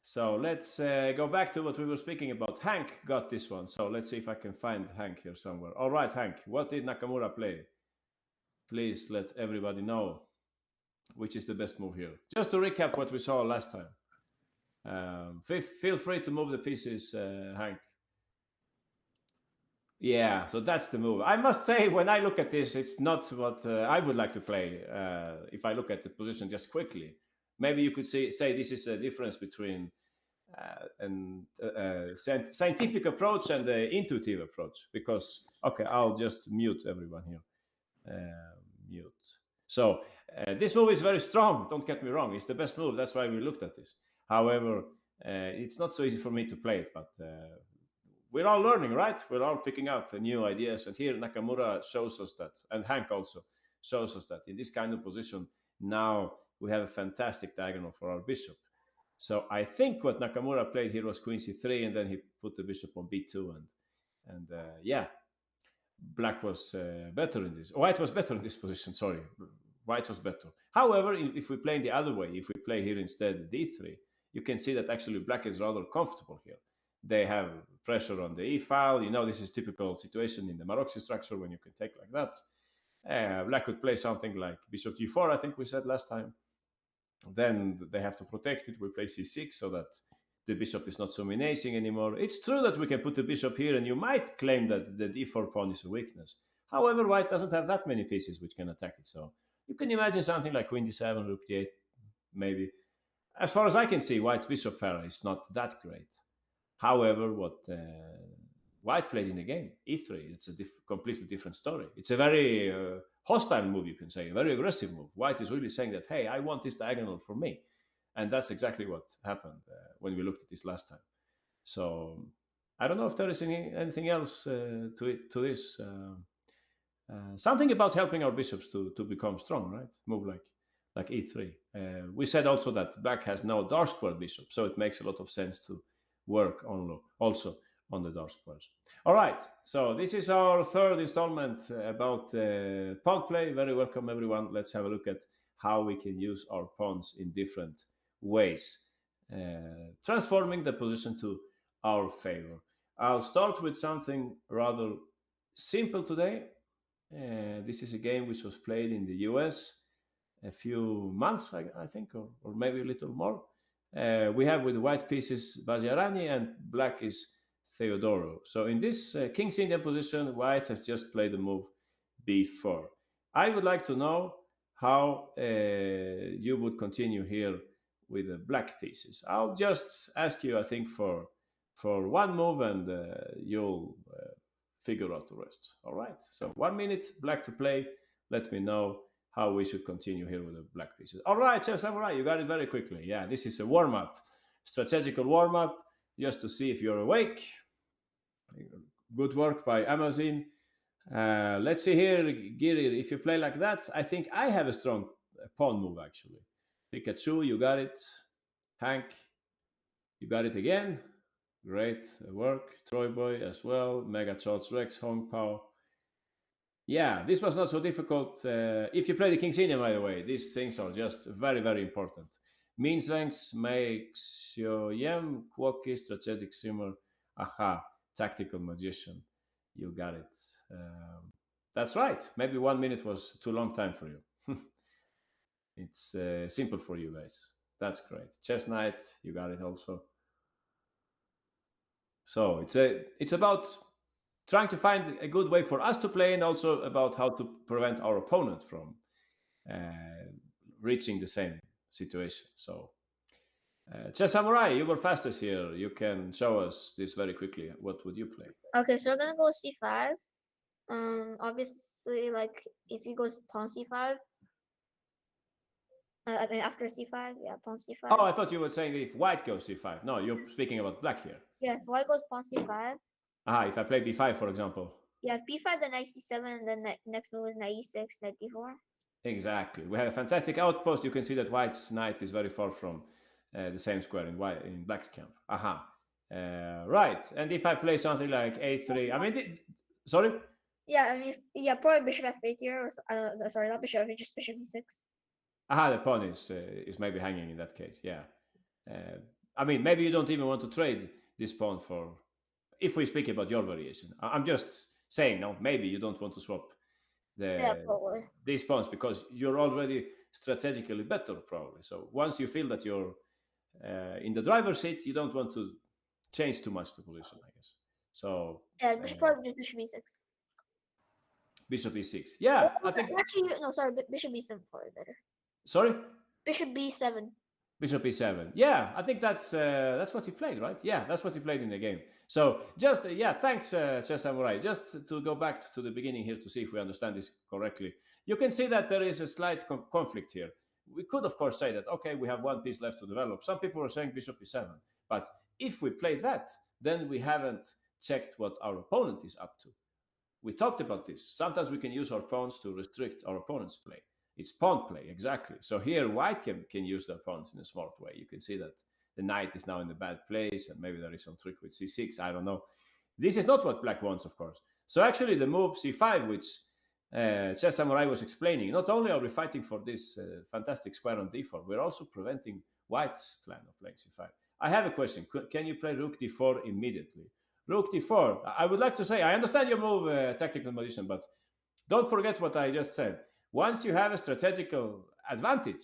So let's go back to what we were speaking about. Hank got this one. So let's see if I can find Hank here somewhere. All right, Hank, what did Nakamura play? Please let everybody know which is the best move here. Just to recap what we saw last time. Feel free to move the pieces, Hank. Yeah, so that's the move. I must say, when I look at this, it's not what I would like to play. If I look at the position just quickly, maybe you could say this is a difference between scientific approach and the intuitive approach. Because okay, I'll just mute everyone here. Mute. So this move is very strong. Don't get me wrong; it's the best move. That's why we looked at this. However, it's not so easy for me to play it, but we're all learning, right? We're all picking up new ideas. And here Nakamura shows us that, and Hank also shows us that in this kind of position, now we have a fantastic diagonal for our bishop. So I think what Nakamura played here was queen c3, and then he put the bishop on b2, and yeah, black was better in this. White was better in this position. Sorry, white was better. However, if we play the other way, if we play here instead d3, you can see that actually black is rather comfortable here. They have pressure on the e file. You know, this is typical situation in the Maroczy structure when you can take like that. Black could play something like bishop g4, I think we said last time. Then they have to protect it. We play c6 so that the bishop is not so menacing anymore. It's true that we can put the bishop here, and you might claim that the d4 pawn is a weakness. However, white doesn't have that many pieces which can attack it. So you can imagine something like queen d7, rook d8, maybe. As far as I can see, white's bishop pair is not that great. However, what white played in the game, e3, it's a completely different story. It's a very hostile move, you can say, a very aggressive move. White is really saying that, hey, I want this diagonal for me. And that's exactly what happened when we looked at this last time. So I don't know if there is anything else to this. Something about helping our bishops to become strong, right? Move like e3. We said also that black has no dark square bishop, so it makes a lot of sense to work also on the dark squares. All right, so this is our third installment about pawn play. Very welcome, everyone. Let's have a look at how we can use our pawns in different ways, transforming the position to our favor. I'll start with something rather simple today. This is a game which was played in the US a few months, I think, or maybe a little more. We have with white pieces Bajarani and black is Theodoro. So in this King's Indian position, white has just played the move b4. I would like to know how you would continue here with the black pieces. I'll just ask you, I think, for one move, and you'll figure out the rest. All right. So 1 minute, black to play. Let me know how we should continue here with the black pieces. All right, Chess Samurai, you got it very quickly. Yeah, this is a warm-up, strategical warm-up, just to see if you're awake. Good work by Amazon. Let's see here, Giri, if you play like that, I think I have a strong pawn move, actually. Pikachu, you got it. Hank, you got it again. Great work. Troy Boy as well. Mega Charles Rex, Hong Pao. Yeah, this was not so difficult. If you play the King's Indian, by the way, these things are just very, very important. Means lengths makes your yem, quirky, strategic swimmer, aha, tactical magician. You got it. That's right. Maybe 1 minute was too long time for you. It's simple for you guys. That's great. Chess Knight, you got it also. So it's about trying to find a good way for us to play, and also about how to prevent our opponent from reaching the same situation. So, Chess Samurai, you were fastest here. You can show us this very quickly. What would you play? Okay, so we're gonna go c5. Obviously, like if he goes pawn c5, I mean after c5, yeah, pawn c5. Oh, I thought you were saying if white goes c5. No, you're speaking about black here. Yeah, if white goes pawn c5. If I play b5, for example. Yeah, b5, then knight c7, and then next move is knight e6, knight d4. Exactly. We have a fantastic outpost. You can see that white's knight is very far from the same square in black's camp. Right. And if I play something like a3, I mean, sorry? Yeah, I mean, yeah, probably bishop f8 here, or sorry, not bishop f8, just bishop e6. Aha, the pawn is maybe hanging in that case. Yeah. Uh, I mean, maybe you don't even want to trade this pawn for. If we speak about your variation, I'm just saying, no, maybe you don't want to swap Yeah, the probably. these pawns because you're already strategically better, probably. So once you feel that you're in the driver's seat, you don't want to change too much the position, I guess. So Yeah, uh, probably just bishop b6. bishop e6. Yeah, I think. Actually, no, sorry, bishop b7 probably better. Sorry. Bishop b7. Bishop e7. Yeah, I think that's what he played, right? Yeah, that's what he played in the game. So just yeah, thanks, Chess Samurai. Just to go back to the beginning here to see if we understand this correctly, you can see that there is a slight conflict here. We could, of course, say that okay, we have one piece left to develop. Some people are saying bishop e7, but if we play that, then we haven't checked what our opponent is up to. We talked about this. Sometimes we can use our pawns to restrict our opponent's play. It's pawn play, exactly. So here white can use their pawns in a smart way. You can see that the knight is now in the bad place, and maybe there is some trick with c6. I don't know. This is not what black wants, of course. So actually the move c5, which Chess Samurai was explaining, not only are we fighting for this fantastic square on d4, we're also preventing white's plan of playing c5. I have a question. Can you play rook d4 immediately? Rook d4. I would like to say, I understand your move, tactical magician, but don't forget what I just said. Once you have a strategical advantage,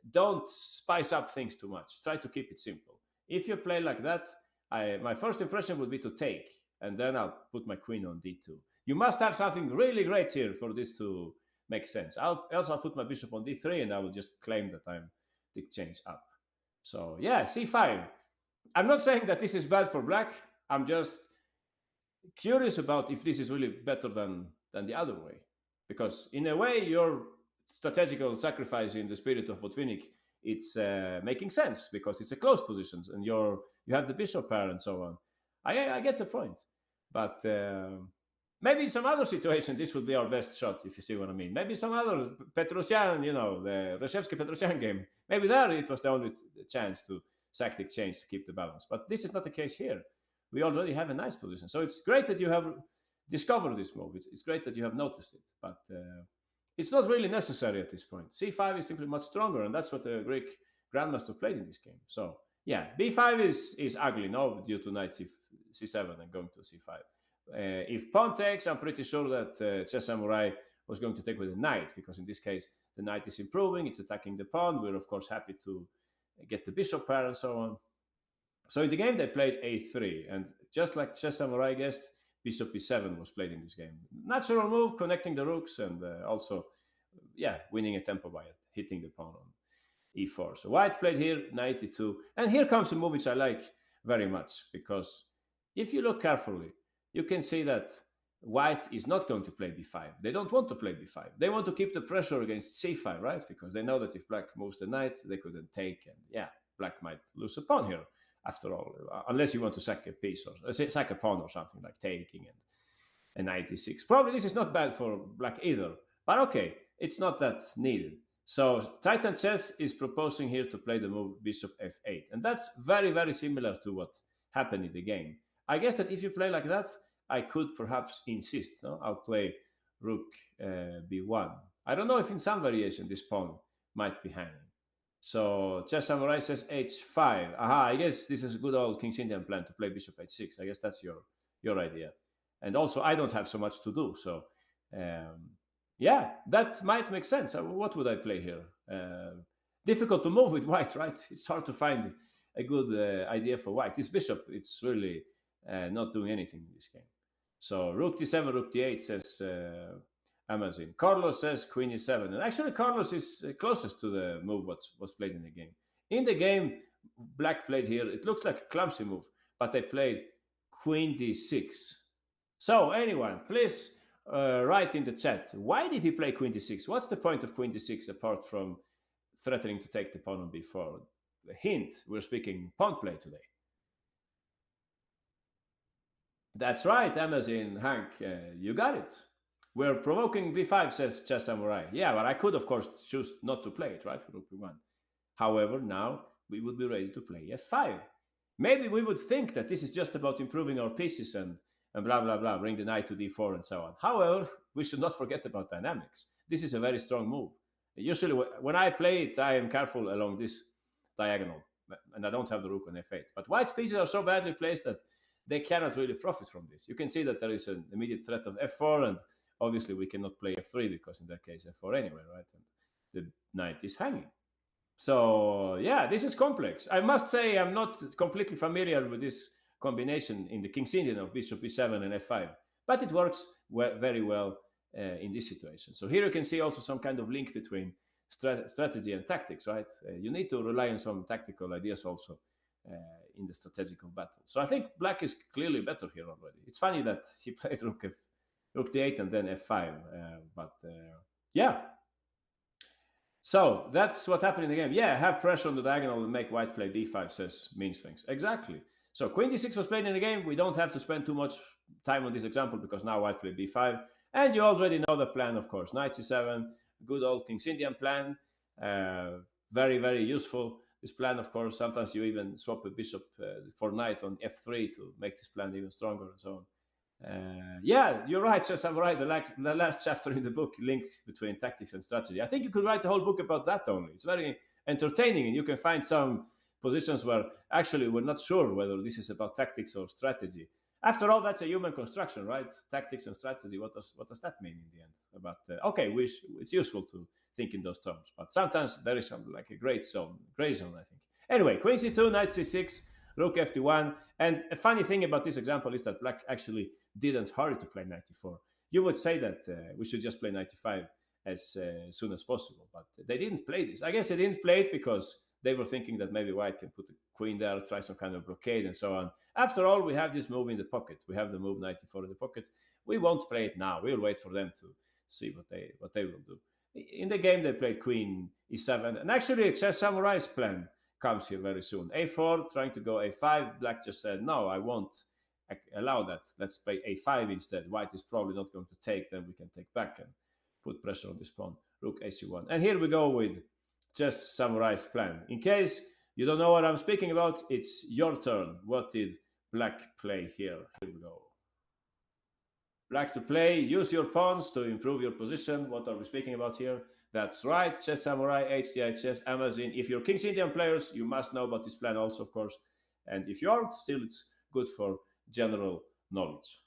don't spice up things too much. Try to keep it simple. If you play like that, my first impression would be to take, and then I'll put my queen on d2. You must have something really great here for this to make sense. Else I'll put my bishop on d3, and I will just claim that I'm the change up. So yeah, c5. I'm not saying that this is bad for black. I'm just curious about if this is really better than the other way, because in a way your strategical sacrifice in the spirit of Botvinnik, it's making sense because it's a close positions and you have the bishop pair and so on. I get the point, but maybe in some other situation this would be our best shot, if you see what I mean. Maybe some other Petrosian, the Reshevsky Petrosian game, maybe there it was the only chance to sack the exchange to keep the balance, but this is not the case here. We already have a nice position. So it's great that you have discovered this move. It's great that you have noticed it, but it's not really necessary at this point. c5 is simply much stronger, and that's what the Greek grandmaster played in this game. So yeah, b5 is ugly, no, due to knight c7 and going to c5. If pawn takes, I'm pretty sure that Chess Samurai was going to take with the knight, because in this case, the knight is improving, it's attacking the pawn. We're, of course, happy to get the bishop pair and so on. So in the game, they played a3, and just like Chess Samurai guessed, bishop e7 was played in this game. Natural move, connecting the rooks, and also, yeah, winning a tempo by hitting the pawn on e4. So white played here, knight e2, and here comes a move which I like very much, because if you look carefully, you can see that white is not going to play b5. They don't want to play b5. They want to keep the pressure against c5, right? Because they know that if black moves the knight, they couldn't take, and yeah, black might lose a pawn here, after all, unless you want to sack a piece or sack a pawn or something like taking and knight e6. Probably this is not bad for black either, but okay, it's not that needed. So Titan Chess is proposing here to play the move bishop f8, and that's very, very similar to what happened in the game. I guess that if you play like that, I could perhaps insist. No, I'll play rook b1. I don't know if in some variation this pawn might be hanging. So Chess Samurai says h5. Aha, I guess this is a good old King's Indian plan to play bishop h6. I guess that's your idea. And also, I don't have so much to do. So, yeah, that might make sense. What would I play here? Difficult to move with white, right? It's hard to find a good idea for white. This bishop, it's really not doing anything in this game. So rook d7, rook d8 says Amazon. Carlos says queen e7. And actually, Carlos is closest to the move what was played in the game. In the game, black played here. It looks like a clumsy move, but they played queen d6. So anyone, please write in the chat. Why did he play queen d6? What's the point of queen d6 apart from threatening to take the pawn on b4? A hint, we're speaking pawn play today. That's right, Amazon, Hank, you got it. We're provoking b5, says Chess Samurai. Yeah, but I could, of course, choose not to play it, right, for rook b1. However, now we would be ready to play f5. Maybe we would think that this is just about improving our pieces and blah, blah, blah, bring the knight to d4 and so on. However, we should not forget about dynamics. This is a very strong move. Usually, when I play it, I am careful along this diagonal, and I don't have the rook on f8. But white's pieces are so badly placed that they cannot really profit from this. You can see that there is an immediate threat of f4, and obviously we cannot play f3 because in that case f4 anyway, right? And the knight is hanging. So yeah, this is complex. I must say I'm not completely familiar with this combination in the King's Indian of bishop b7 and f5, but it works very well in this situation. So here you can see also some kind of link between strategy and tactics, right? You need to rely on some tactical ideas also in the strategical battle. So I think black is clearly better here already. It's funny that he played rook d8 and then f5, yeah. So that's what happened in the game. Yeah, have pressure on the diagonal and make white play b5, says Mean Sphinx. Exactly. So queen d6 was played in the game. We don't have to spend too much time on this example because now white play b5. And you already know the plan, of course. Knight c7, good old King's Indian plan. Very, very useful. This plan, of course, sometimes you even swap a bishop for knight on f3 to make this plan even stronger and so on. Yeah, you're right, Chess Samurai. The last chapter in the book links between tactics and strategy. I think you could write a whole book about that only. It's very entertaining, and you can find some positions where actually we're not sure whether this is about tactics or strategy. After all, that's a human construction, right? Tactics and strategy. What does that mean in the end? About okay, it's useful to think in those terms, but sometimes there is some like a gray zone, I think. Anyway, queen c2, knight c6, rook fd1, and a funny thing about this example is that black actually didn't hurry to play 94. You would say that we should just play 95 as soon as possible, but they didn't play this. I guess they didn't play it because they were thinking that maybe white can put the queen there, try some kind of blockade and so on. After all, we have this move in the pocket. We have the move 94 in the pocket. We won't play it now. We'll wait for them to see what they will do. In the game, they played queen e7, and actually, Chess Samurai's plan comes here very soon. a4, trying to go a5. Black just said, no, I won't allow that. Let's play a5 instead. White is probably not going to take, then we can take back and put pressure on this pawn. Rook ac1. And here we go with Chess Samurai's plan. In case you don't know what I'm speaking about, it's your turn. What did black play here? Here we go. Black to play, use your pawns to improve your position. What are we speaking about here? That's right, Chess Samurai, HDI Chess, Amazon. If you're King's Indian players, you must know about this plan also, of course. And if you aren't, still it's good for general knowledge.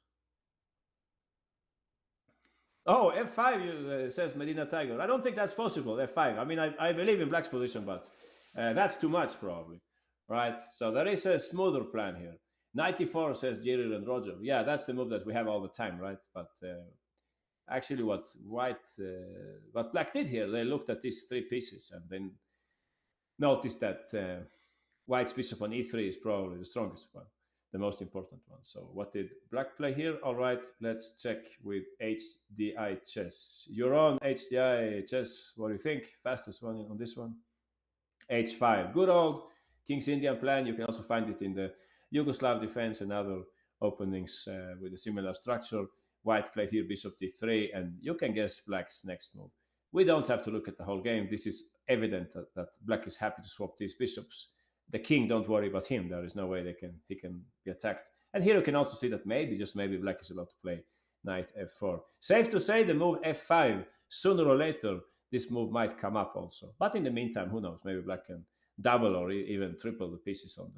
Oh, f5, says Medina Tiger. I don't think that's possible, f5. I mean, I believe in black's position, but that's too much probably, right? So there is a smoother plan here. 94, says Jerry and Roger. Yeah, that's the move that we have all the time, right? But actually what black did here, they looked at these three pieces and then noticed that white's bishop on e3 is probably the strongest one, the most important one. So what did black play here? All right, let's check with HDI Chess. You're on HDI Chess. What do you think? Fastest one on this one? H5. Good old King's Indian plan. You can also find it in the Yugoslav defense and other openings with a similar structure. White played here bishop d3, and you can guess black's next move. We don't have to look at the whole game. This is evident that black is happy to swap these bishops. The king, don't worry about him. There is no way he can be attacked. And here you can also see that maybe, just maybe, black is about to play knight f4. Safe to say the move f5, sooner or later, this move might come up also. But in the meantime, who knows? Maybe black can double or even triple the pieces on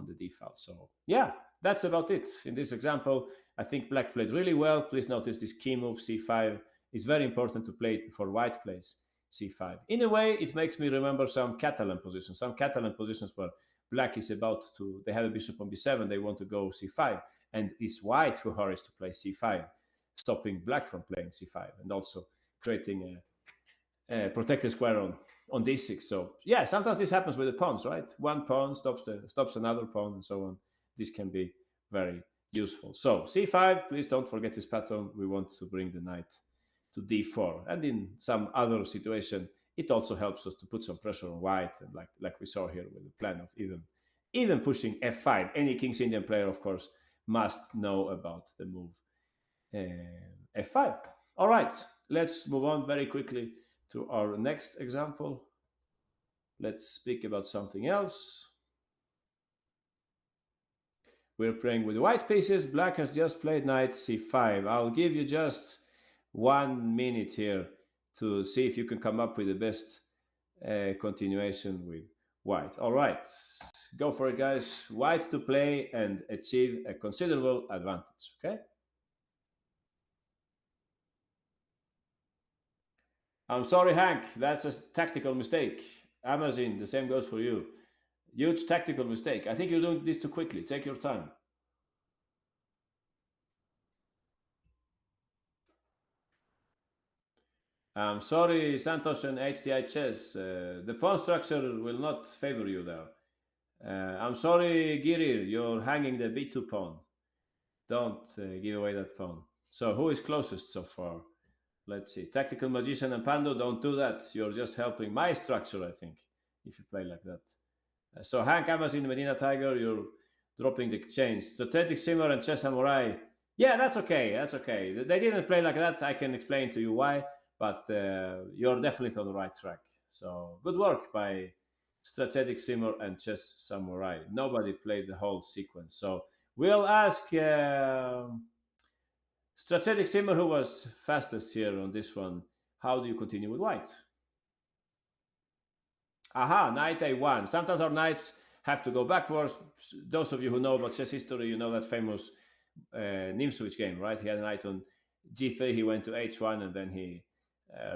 the d file. So yeah, that's about it. In this example, I think black played really well. Please notice this key move c5. It's very important to play it before white plays c5. In a way, it makes me remember some Catalan positions. Some Catalan positions where black is about to, they have a bishop on b7, they want to go c5, and it's white who hurries to play c5, stopping black from playing c5, and also creating a protected square on d6. So yeah, sometimes this happens with the pawns, right? One pawn stops another pawn and so on. This can be very useful. So c5, please don't forget this pattern. We want to bring the knight to d4. And in some other situation, it also helps us to put some pressure on white, and like we saw here with the plan of even pushing f5. Any King's Indian player, of course, must know about the move f5. All right, let's move on very quickly to our next example. Let's speak about something else. We're playing with white pieces. Black has just played knight c5. I'll give you just 1 minute here to see if you can come up with the best continuation with white. All right, go for it, guys. White to play and achieve a considerable advantage. Okay. I'm sorry, Hank. That's a tactical mistake. Amazon, the same goes for you. Huge tactical mistake. I think you're doing this too quickly. Take your time. I'm sorry, Santos and HDI Chess. The pawn structure will not favor you there. I'm sorry, Giri. You're hanging the B2 pawn. Don't give away that pawn. So, who is closest so far? Let's see. Tactical Magician and Pando, don't do that. You're just helping my structure, I think, if you play like that. So Hank Amazon, Medina Tiger, you're dropping the chains. Strategic Simmer and Chess Samurai. Yeah, that's okay. That's okay. They didn't play like that. I can explain to you why, but you're definitely on the right track. So good work by Strategic Simmer and Chess Samurai. Nobody played the whole sequence. So we'll ask Strategic Simmer, who was fastest here on this one. How do you continue with white? Aha, knight a1. Sometimes our knights have to go backwards. Those of you who know about chess history, you know that famous Nimswich game, right? He had a knight on g3, he went to h1, and then he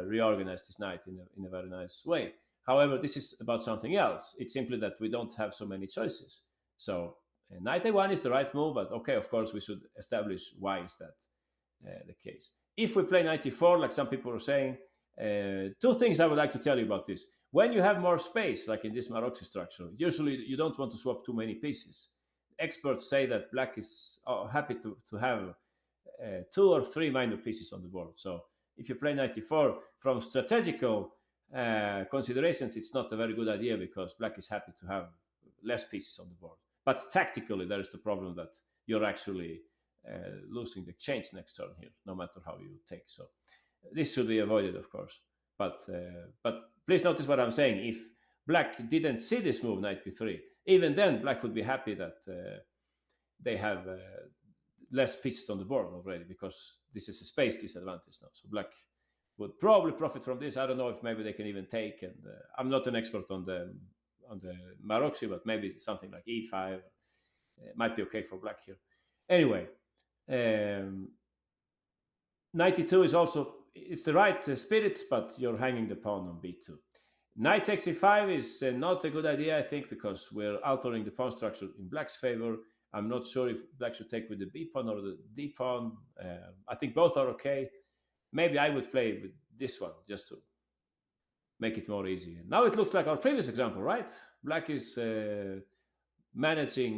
reorganized his knight in a very nice way. However, this is about something else. It's simply that we don't have so many choices. So knight a1 is the right move, but okay, of course, we should establish why is that the case. If we play knight e4, like some people are saying, two things I would like to tell you about this. When you have more space, like in this Maroczy structure, usually you don't want to swap too many pieces. Experts say that black is happy to have two or three minor pieces on the board. So if you play knight e4, from strategical considerations, it's not a very good idea because black is happy to have less pieces on the board. But tactically, there is the problem that you're actually losing the change next turn here, no matter how you take. So this should be avoided, of course. But please notice what I'm saying. If black didn't see this move, knight b3, even then black would be happy that they have less pieces on the board already, because this is a space disadvantage now. So black would probably profit from this. I don't know if maybe they can even take. And I'm not an expert on the Maroczy, but maybe something like e5 might be okay for black here. Anyway, knight e2 is also, it's the right spirit, but you're hanging the pawn on b2. Knight takes e5 is not a good idea, I think, because we're altering the pawn structure in black's favor. I'm not sure if black should take with the b pawn or the d pawn. I think both are okay. Maybe I would play with this one just to make it more easy. Now it looks like our previous example, right? Black is managing,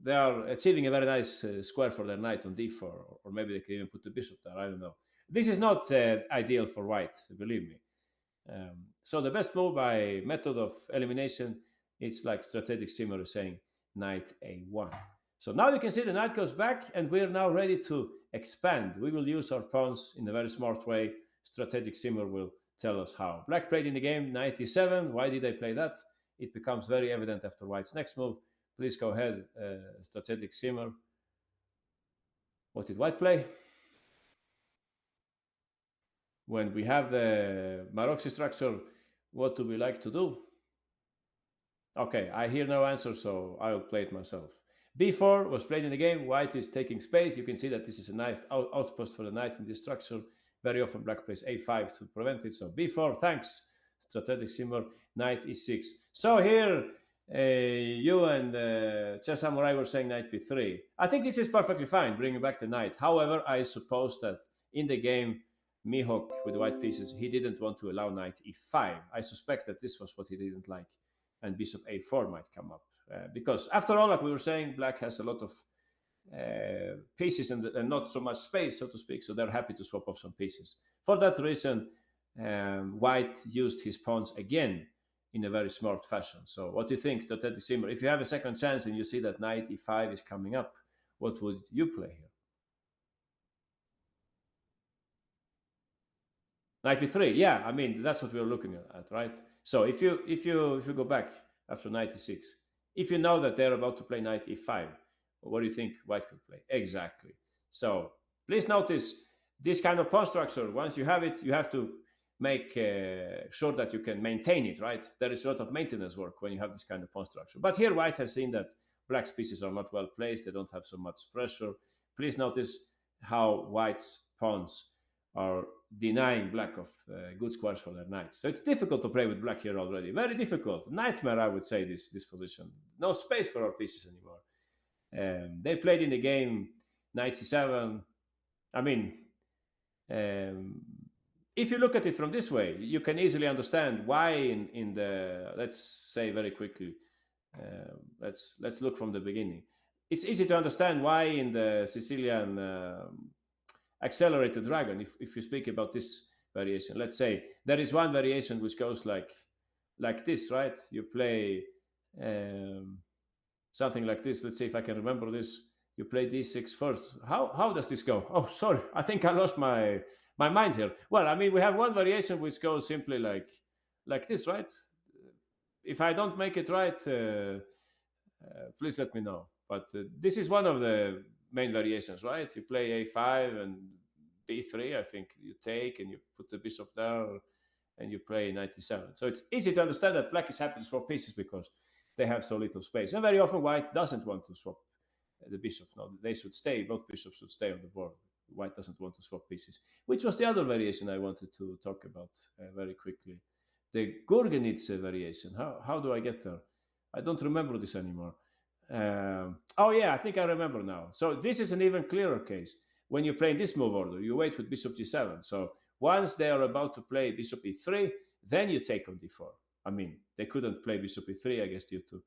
they are achieving a very nice square for their knight on d4, or maybe they can even put the bishop there. I don't know. This is not ideal for white, believe me. So the best move by method of elimination, it's like strategic Simmer is saying, knight a1. So now you can see the knight goes back, and we're now ready to expand. We will use our pawns in a very smart way. Strategic Simmer will tell us how. Black played in the game knight e7. Why did they play that? It becomes very evident after white's next move. Please go ahead, strategic Simmer. What did white play? When we have the Maroczy structure, what do we like to do? Okay, I hear no answer, so I'll play it myself. b4 was played in the game. White is taking space. You can see that this is a nice outpost for the knight in this structure. Very often black plays a5 to prevent it. So b4, thanks, strategic Simmer, knight e6. So here, you and Chess Samurai were saying knight b3. I think this is perfectly fine, bringing back the knight. However, I suppose that in the game, Mihawk with the white pieces, he didn't want to allow knight e5. I suspect that this was what he didn't like, and bishop a4 might come up. Because after all, like we were saying, black has a lot of pieces and not so much space, so to speak, so they're happy to swap off some pieces. For that reason, white used his pawns again in a very smart fashion. So what do you think, strategic Simmer? If you have a second chance and you see that knight e5 is coming up, what would you play here? Knight b3, yeah, I mean that's what we're looking at, right? So if you go back after knight e6, if you know that they're about to play knight e5, what do you think white could play? Exactly. So please notice this kind of pawn structure. Once you have it, you have to make sure that you can maintain it, right? There is a lot of maintenance work when you have this kind of pawn structure. But here white has seen that black's pieces are not well placed. They don't have so much pressure. Please notice how white's pawns are denying black of good squares for their knights. So it's difficult to play with black here already. Very difficult. Nightmare, I would say, this position. No space for our pieces anymore. They played in the game knight c7. I mean, if you look at it from this way, you can easily understand why in the, let's say very quickly, let's look from the beginning. It's easy to understand why in the Sicilian accelerated dragon, if you speak about this variation, let's say there is one variation which goes like this, right? You play something like this. Let's see if I can remember this. You play d6 first. How does this go? Oh, sorry, I think I lost my mind here. Well, I mean, we have one variation which goes simply like this, right? If I don't make it right, please let me know. But this is one of the main variations, right? You play a5 and b3. I think you take and you put the bishop there, and you play knight e7. So it's easy to understand that black is happy to swap pieces because they have so little space. And very often white doesn't want to swap the bishop. No, they should stay. Both bishops should stay on the board. White doesn't want to swap pieces, which was the other variation I wanted to talk about very quickly. The Gurgenitz variation. How do I get there? I don't remember this anymore. Oh yeah, I think I remember now. So this is an even clearer case. When you play in this move order, you wait with bishop g7. So once they are about to play bishop e3, then you take on d4. I mean, they couldn't play bishop e3, I guess, due to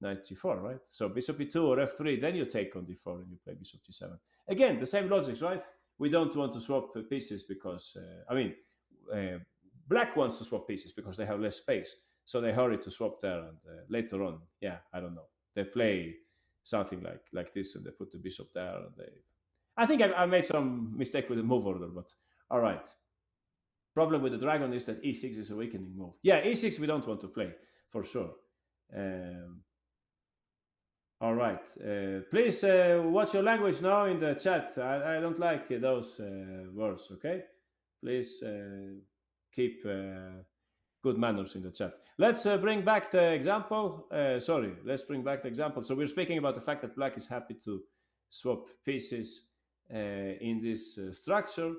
knight g4, right? So bishop e2 or f3, then you take on d4 and you play bishop g7. Again, the same logic, right? We don't want to swap pieces because, black wants to swap pieces because they have less space. So they hurry to swap there, and later on, yeah, I don't know. They play something like this, and they put the bishop there. And I think I made some mistake with the move order, but all right. Problem with the dragon is that e6 is a weakening move. Yeah, e6 we don't want to play, for sure. All right. Please watch your language now in the chat. I don't like those words, okay? Please keep good manners in the chat. Let's bring back the example. Let's bring back the example. So we're speaking about the fact that black is happy to swap pieces in this structure,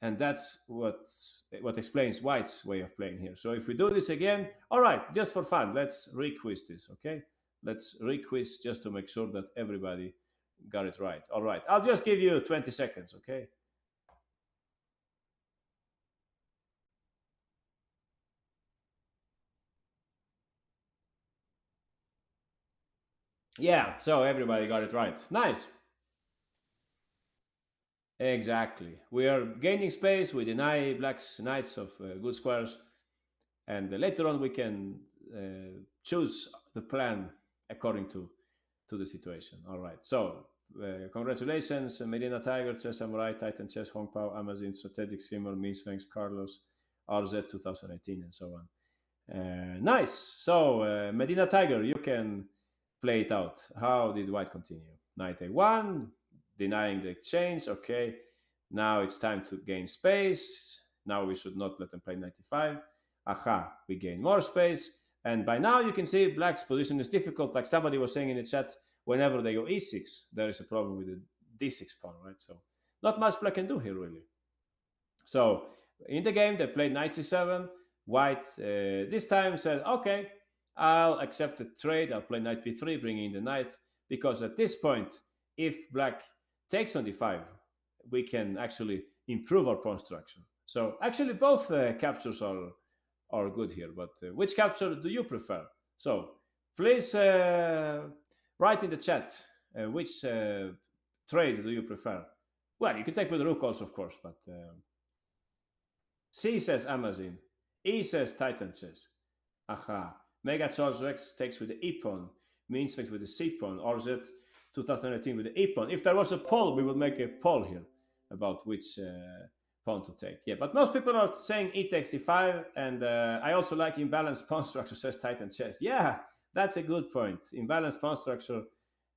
and that's what explains white's way of playing here. So if we do this again, all right, just for fun, let's requiz this, okay? Let's requiz just to make sure that everybody got it right. All right, I'll just give you 20 seconds, okay? Yeah, so everybody got it right. Nice. Exactly. We are gaining space. We deny black's knights of good squares. And later on, we can choose the plan according to the situation. All right. So congratulations, Medina Tiger, Chess Samurai, Titan Chess, Hong Pao, Amazon, Strategic Simmer, Me Sphinx, Carlos, RZ 2018, and so on. Nice. So Medina Tiger, you can play it out. How did white continue? Knight A1, denying the exchange. Okay. Now it's time to gain space. Now we should not let them play 95. Aha, we gain more space. And by now you can see black's position is difficult. Like somebody was saying in the chat, whenever they go e6, there is a problem with the d6 pawn, right? So not much black can do here, really. So in the game, they played knight c7. White this time said, okay, I'll accept the trade. I'll play knight b3, bringing in the knight, because at this point, if black takes on d5, we can actually improve our pawn structure. So actually both captures are good here, but which capture do you prefer? So please write in the chat which trade do you prefer. Well, you can take with the rook also, of course, but C says Amazon, E says Titan Chess. Aha. Mega Charles Rex takes with the E pawn, Mean Sphinx with the C pawn, RZ 2018 with the E pawn. If there was a poll, we would make a poll here about which pawn to take. Yeah, but most people are saying E takes D5, and I also like imbalanced pawn structure, says Titan Chess. Yeah, that's a good point. Imbalanced pawn structure.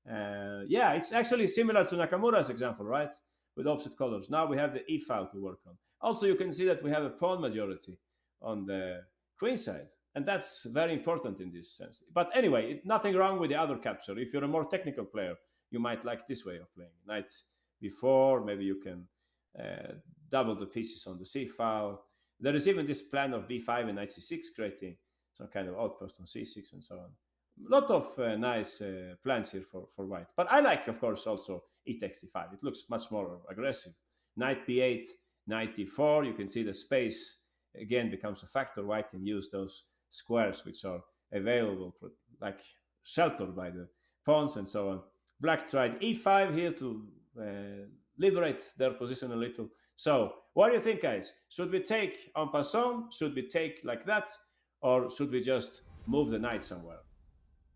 Yeah, it's actually similar to Nakamura's example, right? With opposite colors. Now we have the E file to work on. Also, you can see that we have a pawn majority on the queen side, and that's very important in this sense. But anyway, nothing wrong with the other capture. If you're a more technical player, you might like this way of playing. Knight b4, maybe you can uh, double the pieces on the c file. There is even this plan of b5 and knight c6, creating some kind of outpost on c6 and so on. A lot of nice plans here for white. But I like, of course, also e takes d5. It looks much more aggressive. Knight b8, knight e4. You can see the space again becomes a factor. White can use those squares which are available, like sheltered by the pawns and so on. Black tried e5 here to liberate their position a little. So, what do you think, guys? Should we take en passant? Should we take like that? Or should we just move the knight somewhere?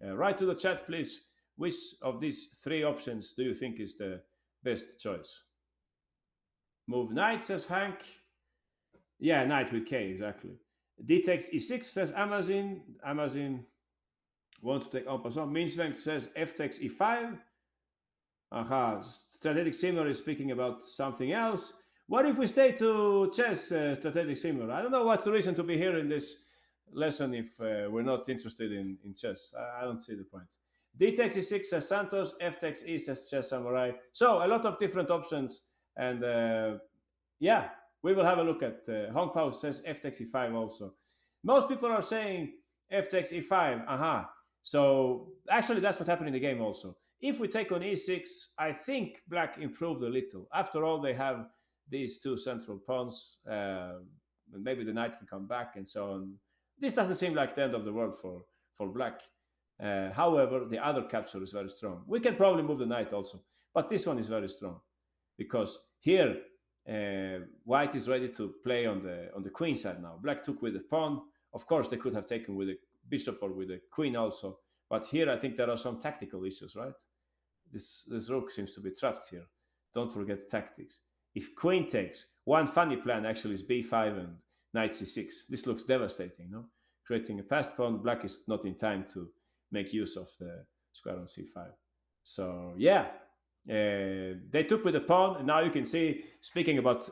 Write to the chat, please. Which of these three options do you think is the best choice? Move knight, says Hank. Yeah, knight with k, exactly. D takes e6, says Amazon. Amazon wants to take en passant. Minsvenk says f takes e5. Aha, Strategic Simmer is speaking about something else. What if we stay to chess, Strategic Simmer? I don't know what's the reason to be here in this lesson if we're not interested in chess. I don't see the point. D takes e6 says Santos, f takes e says Chess Samurai. So a lot of different options, and yeah, we will have a look at Hong Pao says f takes e5 also. Most people are saying f takes e5. Aha. So actually, that's what happened in the game also. If we take on e6, I think black improved a little. After all, they have these two central pawns. Maybe the knight can come back and so on. This doesn't seem like the end of the world for black. However, the other capture is very strong. We can probably move the knight also, but this one is very strong because here white is ready to play on the queen side now. Black took with the pawn. Of course, they could have taken with the bishop or with the queen also, but here I think there are some tactical issues, right? This rook seems to be trapped here. Don't forget tactics. If queen takes, one funny plan actually is b5 and knight c6. This looks devastating, no? Creating a passed pawn. Black is not in time to make use of the square on c5. So yeah, they took with the pawn, and now you can see, speaking about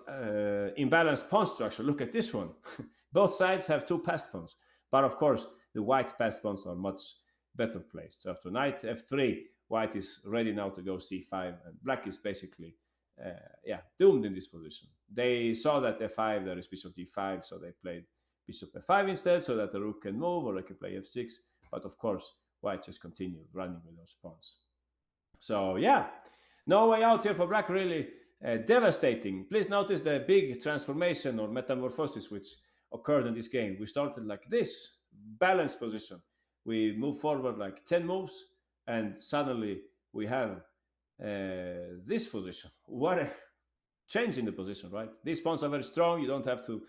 imbalanced pawn structure, look at this one. Both sides have two passed pawns, but of course the white passed pawns are much better placed. So after knight f3, white is ready now to go c5, and black is basically doomed in this position. They saw that f5, there is bishop d5, so they played bishop f5 instead, so that the rook can move, or they can play f6. But of course, white just continued running with those pawns. So yeah, no way out here for black, really devastating. Please notice the big transformation or metamorphosis which occurred in this game. We started like this, balanced position. We move forward like 10 moves, and suddenly we have this position. What a change in the position, right? These pawns are very strong. You don't have to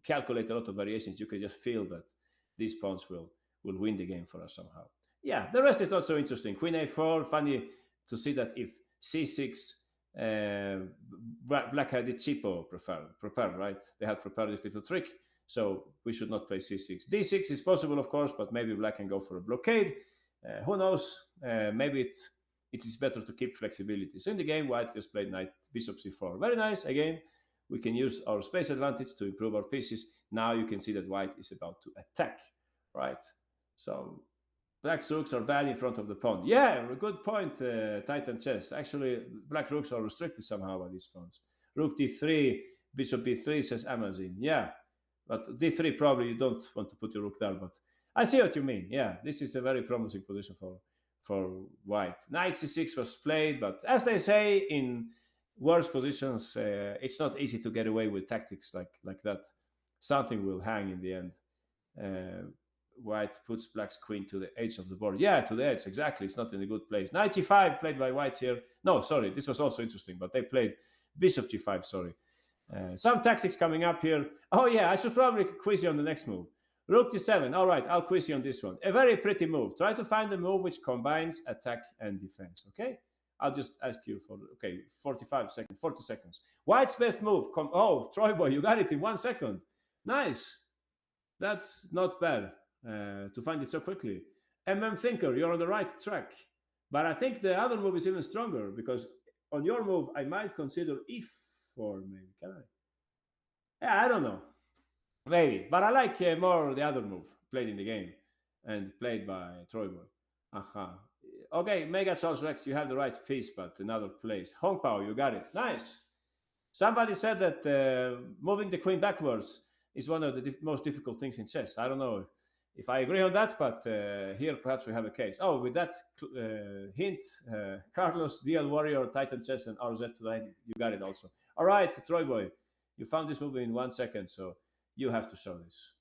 calculate a lot of variations. You can just feel that these pawns will win the game for us somehow. Yeah, the rest is not so interesting. Queen a4, funny to see that if c6, black had it cheapo prepared, right? They had prepared this little trick, so we should not play c6. d6 is possible, of course, but maybe black can go for a blockade. Who knows? Maybe it is better to keep flexibility. So in the game, white just played knight, bishop c4. Very nice. Again, we can use our space advantage to improve our pieces. Now you can see that white is about to attack, right? So black rooks are bad in front of the pawn. Yeah, a good point, Titan Chess. Actually, black rooks are restricted somehow by these pawns. Rook d3, bishop b3, says Amazon. Yeah, but d3 probably you don't want to put your rook there, but I see what you mean. Yeah, this is a very promising position for white. Knight c6 was played, but as they say in worse positions, it's not easy to get away with tactics like that. Something will hang in the end. White puts black's queen to the edge of the board. Yeah, to the edge, exactly. It's not in a good place. Knight g5 played by white here. No, sorry, this was also interesting, but they played bishop g5, sorry. Some tactics coming up here. Oh yeah, I should probably quiz you on the next move. Rook d7. All right, I'll quiz you on this one. A very pretty move. Try to find a move which combines attack and defense, okay? I'll just ask you for, 45 seconds, 40 seconds. White's best move. Oh, Troy boy, you got it in 1 second. Nice. That's not bad to find it so quickly. Thinker, you're on the right track. But I think the other move is even stronger because on your move, I might consider e4 maybe, can I? Yeah, I don't know. Maybe. But I like more the other move played in the game and played by Troy Boy. Aha. Okay, Mega Charles Rex, you have the right piece, but another place. Hong Pao, you got it. Nice. Somebody said that moving the queen backwards is one of the most difficult things in chess. I don't know if I agree on that, but here perhaps we have a case. Oh, with that hint, Carlos, DL Warrior, Titan Chess, and RZ tonight, you got it also. All right, Troy Boy, you found this movie in 1 second, so you have to show this.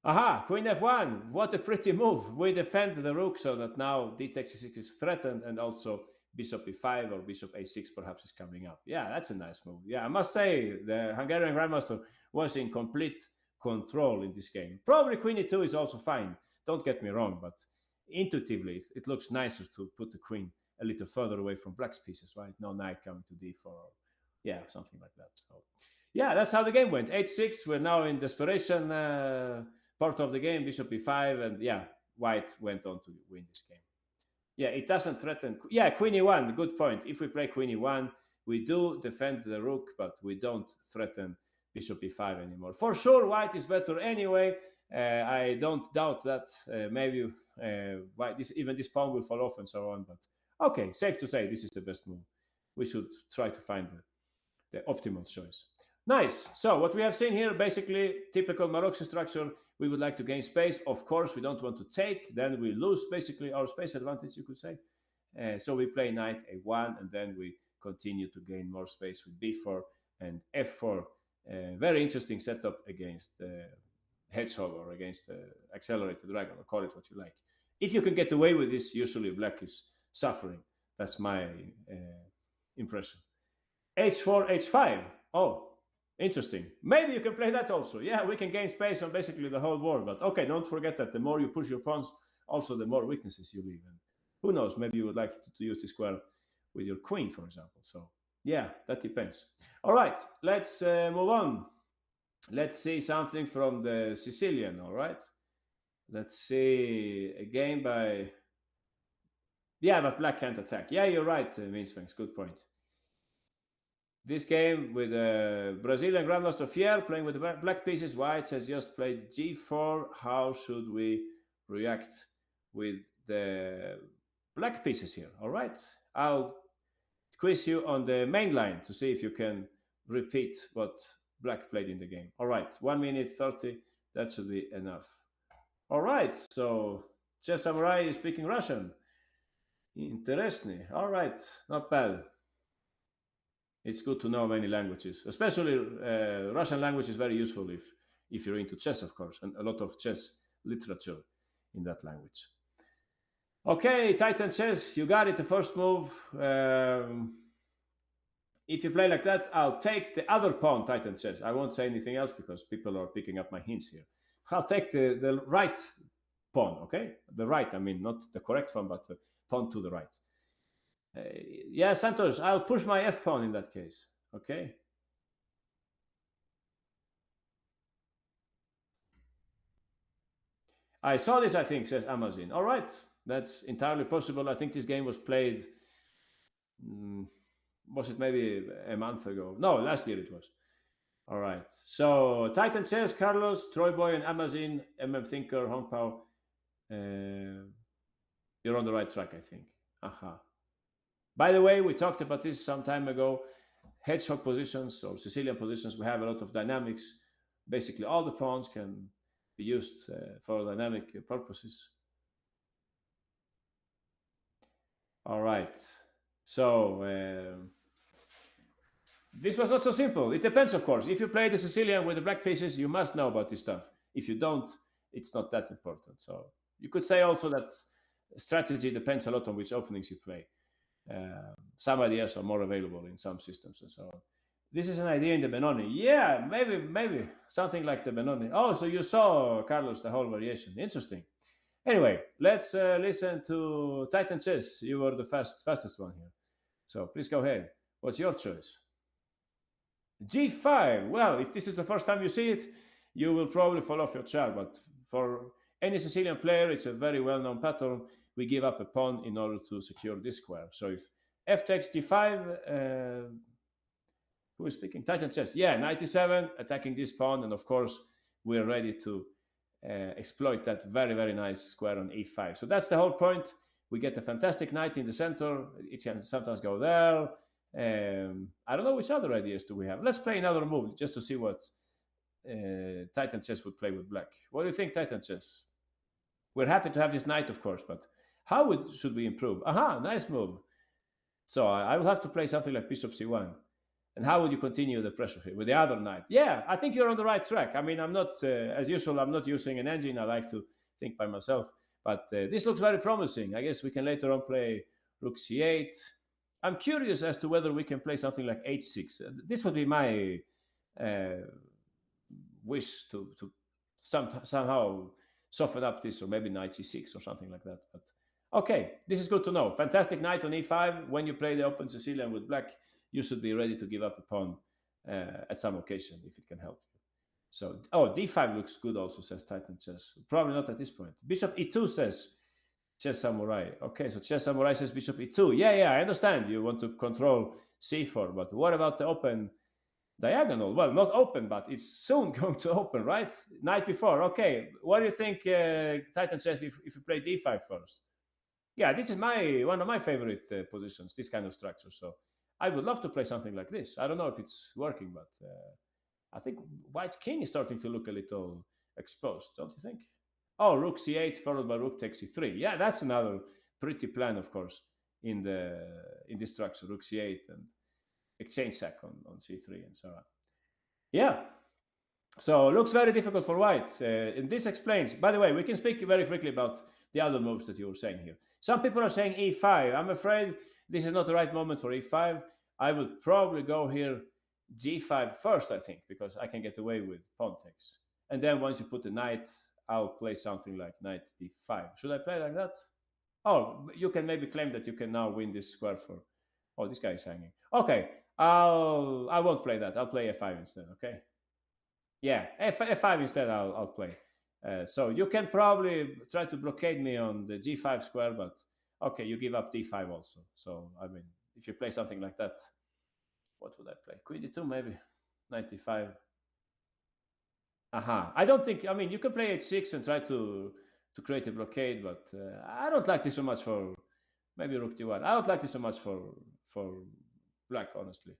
Aha, Queen F1. What a pretty move. We defend the rook so that now d takes e6 is threatened, and also Bishop e5 or Bishop a6 perhaps is coming up. Yeah, that's a nice move. Yeah, I must say the Hungarian Grandmaster was in complete control in this game. Probably Queen e2 is also fine. Don't get me wrong, but intuitively it looks nicer to put the queen a little further away from black's pieces, right? No knight coming to d4. Yeah, something like that. So yeah, that's how the game went. H6. We're now in desperation part of the game. Bishop e5, and yeah, white went on to win this game. Yeah, it doesn't threaten. Yeah, Queen e1. Good point. If we play Queen e1, we do defend the rook, but we don't threaten Bishop e5 anymore. For sure, white is better anyway. I don't doubt that. Maybe white, even this pawn will fall off and so on. But okay, safe to say this is the best move. We should try to find the optimal choice. Nice. So what we have seen here, basically typical Maroczy structure. We would like to gain space. Of course, we don't want to take. Then we lose basically our space advantage, you could say. So we play knight a1, and then we continue to gain more space with b4 and f4. Very interesting setup against hedgehog or against accelerated dragon, or call it what you like. If you can get away with this, usually black is suffering. That's my impression. H4, H5. Oh, interesting. Maybe you can play that also. Yeah, we can gain space on basically the whole board. But okay, don't forget that the more you push your pawns, also the more weaknesses you leave. And who knows, maybe you would like to use this square with your queen, for example. So yeah, that depends. All right, let's move on. Let's see something from the Sicilian, all right? Let's see a game by... Yeah, but black can't attack. Yeah, you're right, Minsphinx. Good point. This game with Brazilian Grandmaster Fier playing with the black pieces. White has just played g4. How should we react with the black pieces here? All right. I'll quiz you on the main line to see if you can repeat what black played in the game. All right. 1 minute 30. That should be enough. All right. So Chess Samurai is speaking Russian. Interesting. All right. Not bad. It's good to know many languages, especially Russian language is very useful if you're into chess, of course, and a lot of chess literature in that language. Okay, Titan Chess, you got it, the first move. If you play like that, I'll take the other pawn, Titan Chess. I won't say anything else because people are picking up my hints here. I'll take the right pawn, okay? The right, I mean, not the correct pawn, but the pawn to the right. Yeah, Santos, I'll push my f pawn in that case. Okay. I saw this, I think, says Amazon. All right. That's entirely possible. I think this game was played, was it maybe a month ago? No, last year it was. All right. So, Titan Chess, Carlos, Troy Boy, and Amazon, Thinker, Hong Pao. You're on the right track, I think. Aha. By the way, we talked about this some time ago. Hedgehog positions or Sicilian positions, we have a lot of dynamics. Basically, all the pawns can be used for dynamic purposes. All right. So, this was not so simple. It depends, of course. If you play the Sicilian with the black pieces, you must know about this stuff. If you don't, it's not that important. So, you could say also that strategy depends a lot on which openings you play. Some ideas are more available in some systems and so on. This is an idea in the Benoni. Yeah, maybe something like the Benoni. Oh, so you saw, Carlos, the whole variation. Interesting. Anyway, let's listen to Titan Chess. You were the fastest one here. So please go ahead. What's your choice? G5. Well, if this is the first time you see it, you will probably fall off your chair. But for any Sicilian player, it's a very well-known pattern. We give up a pawn in order to secure this square. So if f takes d5, Who is speaking? Titan chess. Yeah, 97 attacking this pawn, and of course we're ready to exploit that very, very nice square on e5. So that's the whole point. We get a fantastic knight in the center. It can sometimes go there. I don't know which other ideas do we have. Let's play another move just to see what Titan chess would play with black. What do you think, Titan chess? We're happy to have this knight, of course, but how should we improve? Aha, nice move. So I will have to play something like bishop c1. And how would you continue the pressure here with the other knight? Yeah, I think you're on the right track. I mean, I'm not, as usual, I'm not using an engine. I like to think by myself. But this looks very promising. I guess we can later on play rook c8. I'm curious as to whether we can play something like h6. This would be my wish to somehow soften up this, or maybe knight g6 or something like that. But okay, this is good to know. Fantastic knight on e5. When you play the open Sicilian with black, you should be ready to give up a pawn at some occasion if it can help you. So, d5 looks good also, says Titan Chess. Probably not at this point. Bishop e2 says Chess Samurai. Okay, so Chess Samurai says bishop e2. Yeah, I understand you want to control c4, but what about the open diagonal? Well, not open, but it's soon going to open, right? Knight before. Okay, what do you think, Titan Chess, if you play d5 first? Yeah, this is one of my favorite positions, this kind of structure. So I would love to play something like this. I don't know if it's working, but I think White's king is starting to look a little exposed, don't you think? Oh, rook c8 followed by rook takes c3. Yeah, that's another pretty plan, of course, in this structure. Rook c8 and exchange sack on c3 and so on. Yeah. So looks very difficult for White. And this explains, by the way, we can speak very quickly about the other moves that you were saying here. Some people are saying e5. I'm afraid this is not the right moment for e5. I would probably go here g5 first, I think, because I can get away with pawn takes. And then once you put the knight, I'll play something like knight d5. Should I play like that? Oh, you can maybe claim that you can now win this square for... Oh, this guy is hanging. Okay, I won't play that. I'll play f5 instead, okay? Yeah, f5 instead I'll play. So you can probably try to blockade me on the g5 square, but okay, you give up d5 also. So, I mean, if you play something like that, what would I play? Queen d2 maybe, 95. Aha, I don't think, I mean, you can play h6 and try to create a blockade, but I don't like this so much for, maybe rook d1. I don't like this so much for black, honestly.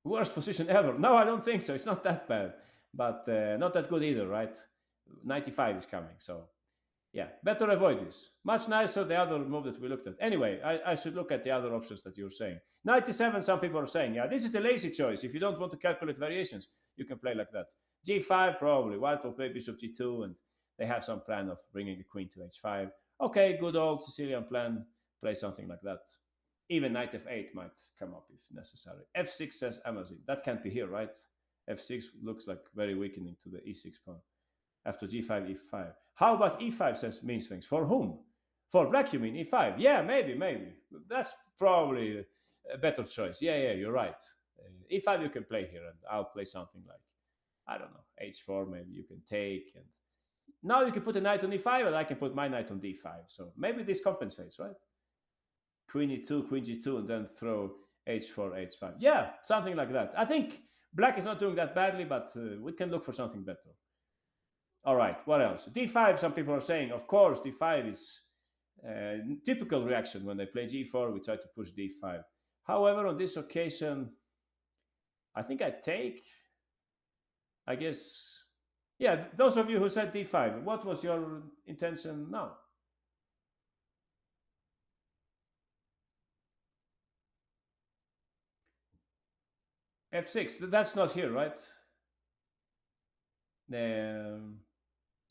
Worst position ever. No, I don't think so. It's not that bad, but not that good either, right? 95 is coming, so yeah, better avoid this. Much nicer the other move that we looked at. Anyway, I should look at the other options that you're saying. 97, some people are saying, yeah, this is the lazy choice. If you don't want to calculate variations, you can play like that. g5, probably. White will play bishop g2, and they have some plan of bringing the queen to h5. Okay, good old Sicilian plan. Play something like that. Even knight f8 might come up if necessary. f6 says Amazon. That can't be here, right? f6 looks like very weakening to the e6 pawn. After g5, e5. How about e5 says mean swings? For whom? For black, you mean e5? Yeah, maybe. That's probably a better choice. Yeah, you're right. e5 you can play here, and I'll play something like, I don't know, h4 maybe you can take. And now you can put a knight on e5, and I can put my knight on d5. So maybe this compensates, right? Queen e2, queen g2, and then throw h4, h5. Yeah, something like that. I think black is not doing that badly, but we can look for something better. All right, what else? d5, some people are saying, of course, d5 is typical reaction. When they play g4, we try to push d5. However, on this occasion, I think I take, I guess, yeah, those of you who said d5, what was your intention now? f6, that's not here, right?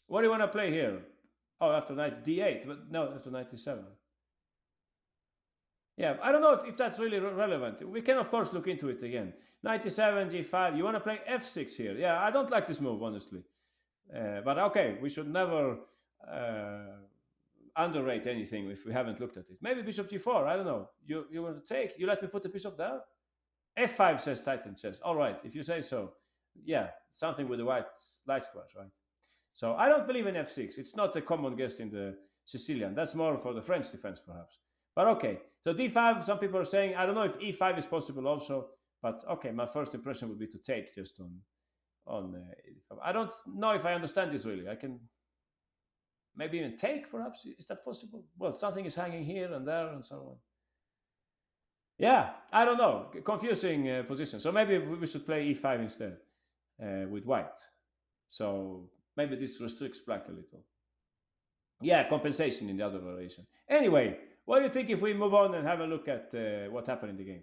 What do you want to play here? Oh, after knight d8, but no, after knight d7. Yeah, I don't know if that's really relevant. We can, of course, look into it again. Knight d7, g5. You want to play f6 here? Yeah, I don't like this move, honestly. But okay, we should never underrate anything if we haven't looked at it. Maybe bishop g4, I don't know. You want to take? You let me put the bishop there? f5 says Titan chess. All right, if you say so. Yeah, something with the white light squares, right? So I don't believe in f6. It's not a common guest in the Sicilian. That's more for the French defense, perhaps. But okay, so d5, some people are saying, I don't know if e5 is possible also. But okay, my first impression would be to take just on. I don't know if I understand this really. I can maybe even take, perhaps. Is that possible? Well, something is hanging here and there and so on. Yeah, I don't know. Confusing position. So maybe we should play e5 instead with white. So maybe this restricts black a little. Yeah, compensation in the other variation. Anyway, what do you think if we move on and have a look at what happened in the game?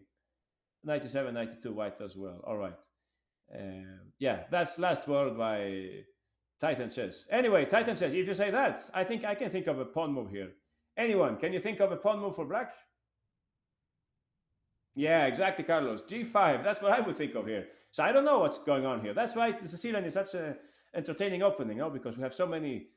97, 92 white as well. All right. Yeah, that's last word by Titan Chess. Anyway, Titan Chess, if you say that, I think I can think of a pawn move here. Anyone, can you think of a pawn move for black? Yeah, exactly, Carlos. G5, that's what I would think of here. So I don't know what's going on here. That's why the Sicilian is such an entertaining opening, no? Because we have so many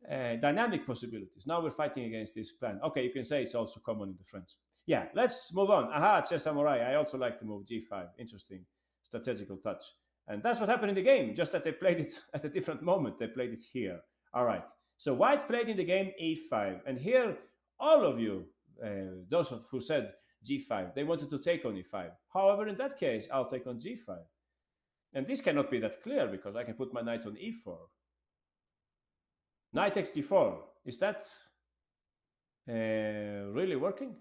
dynamic possibilities. Now we're fighting against this plan. Okay, you can say it's also common in the French. Yeah, let's move on. Aha, Chess Samurai. I also like the move G5. Interesting strategical touch. And that's what happened in the game, just that they played it at a different moment. They played it here. All right. So white played in the game E5. And here, all of you, those who said G5, they wanted to take on E5. However, in that case, I'll take on G5. And this cannot be that clear because I can put my knight on E4. Knight takes D4. Is that really working?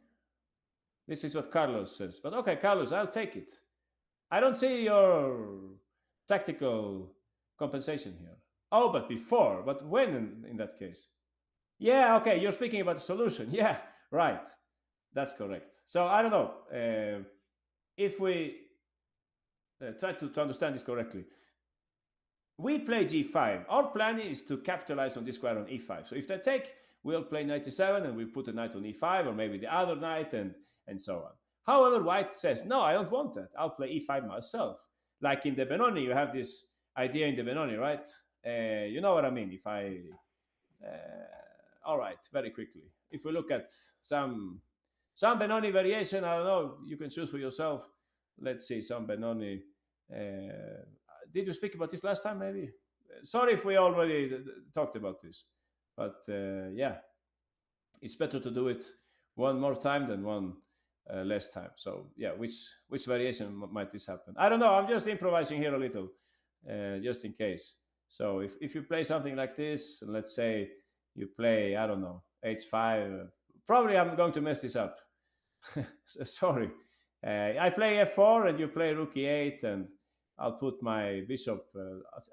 This is what Carlos says. But okay, Carlos, I'll take it. I don't see your tactical compensation here. Oh, but before. But when in that case? Yeah, okay, you're speaking about the solution. Yeah, right. That's correct. So I don't know. If we try to understand this correctly, we play G5. Our plan is to capitalize on this square on E5. So if they take, we'll play knight E7 and we put a knight on E5 or maybe the other knight and so on. However, white says, no, I don't want that. I'll play E5 myself. Like in the Benoni, you have this idea in the Benoni, right? You know what I mean? If I... all right, very quickly. If we look at some Benoni variation, I don't know, you can choose for yourself. Let's see, some Benoni. Did you speak about this last time, maybe? Sorry if we already talked about this. But yeah, it's better to do it one more time than one less time. So yeah, which variation might this happen? I don't know. I'm just improvising here a little, just in case. So if you play something like this, let's say you play, I don't know, H5, probably I'm going to mess this up. Sorry. I play F4 and you play rook E8 and I'll put my bishop.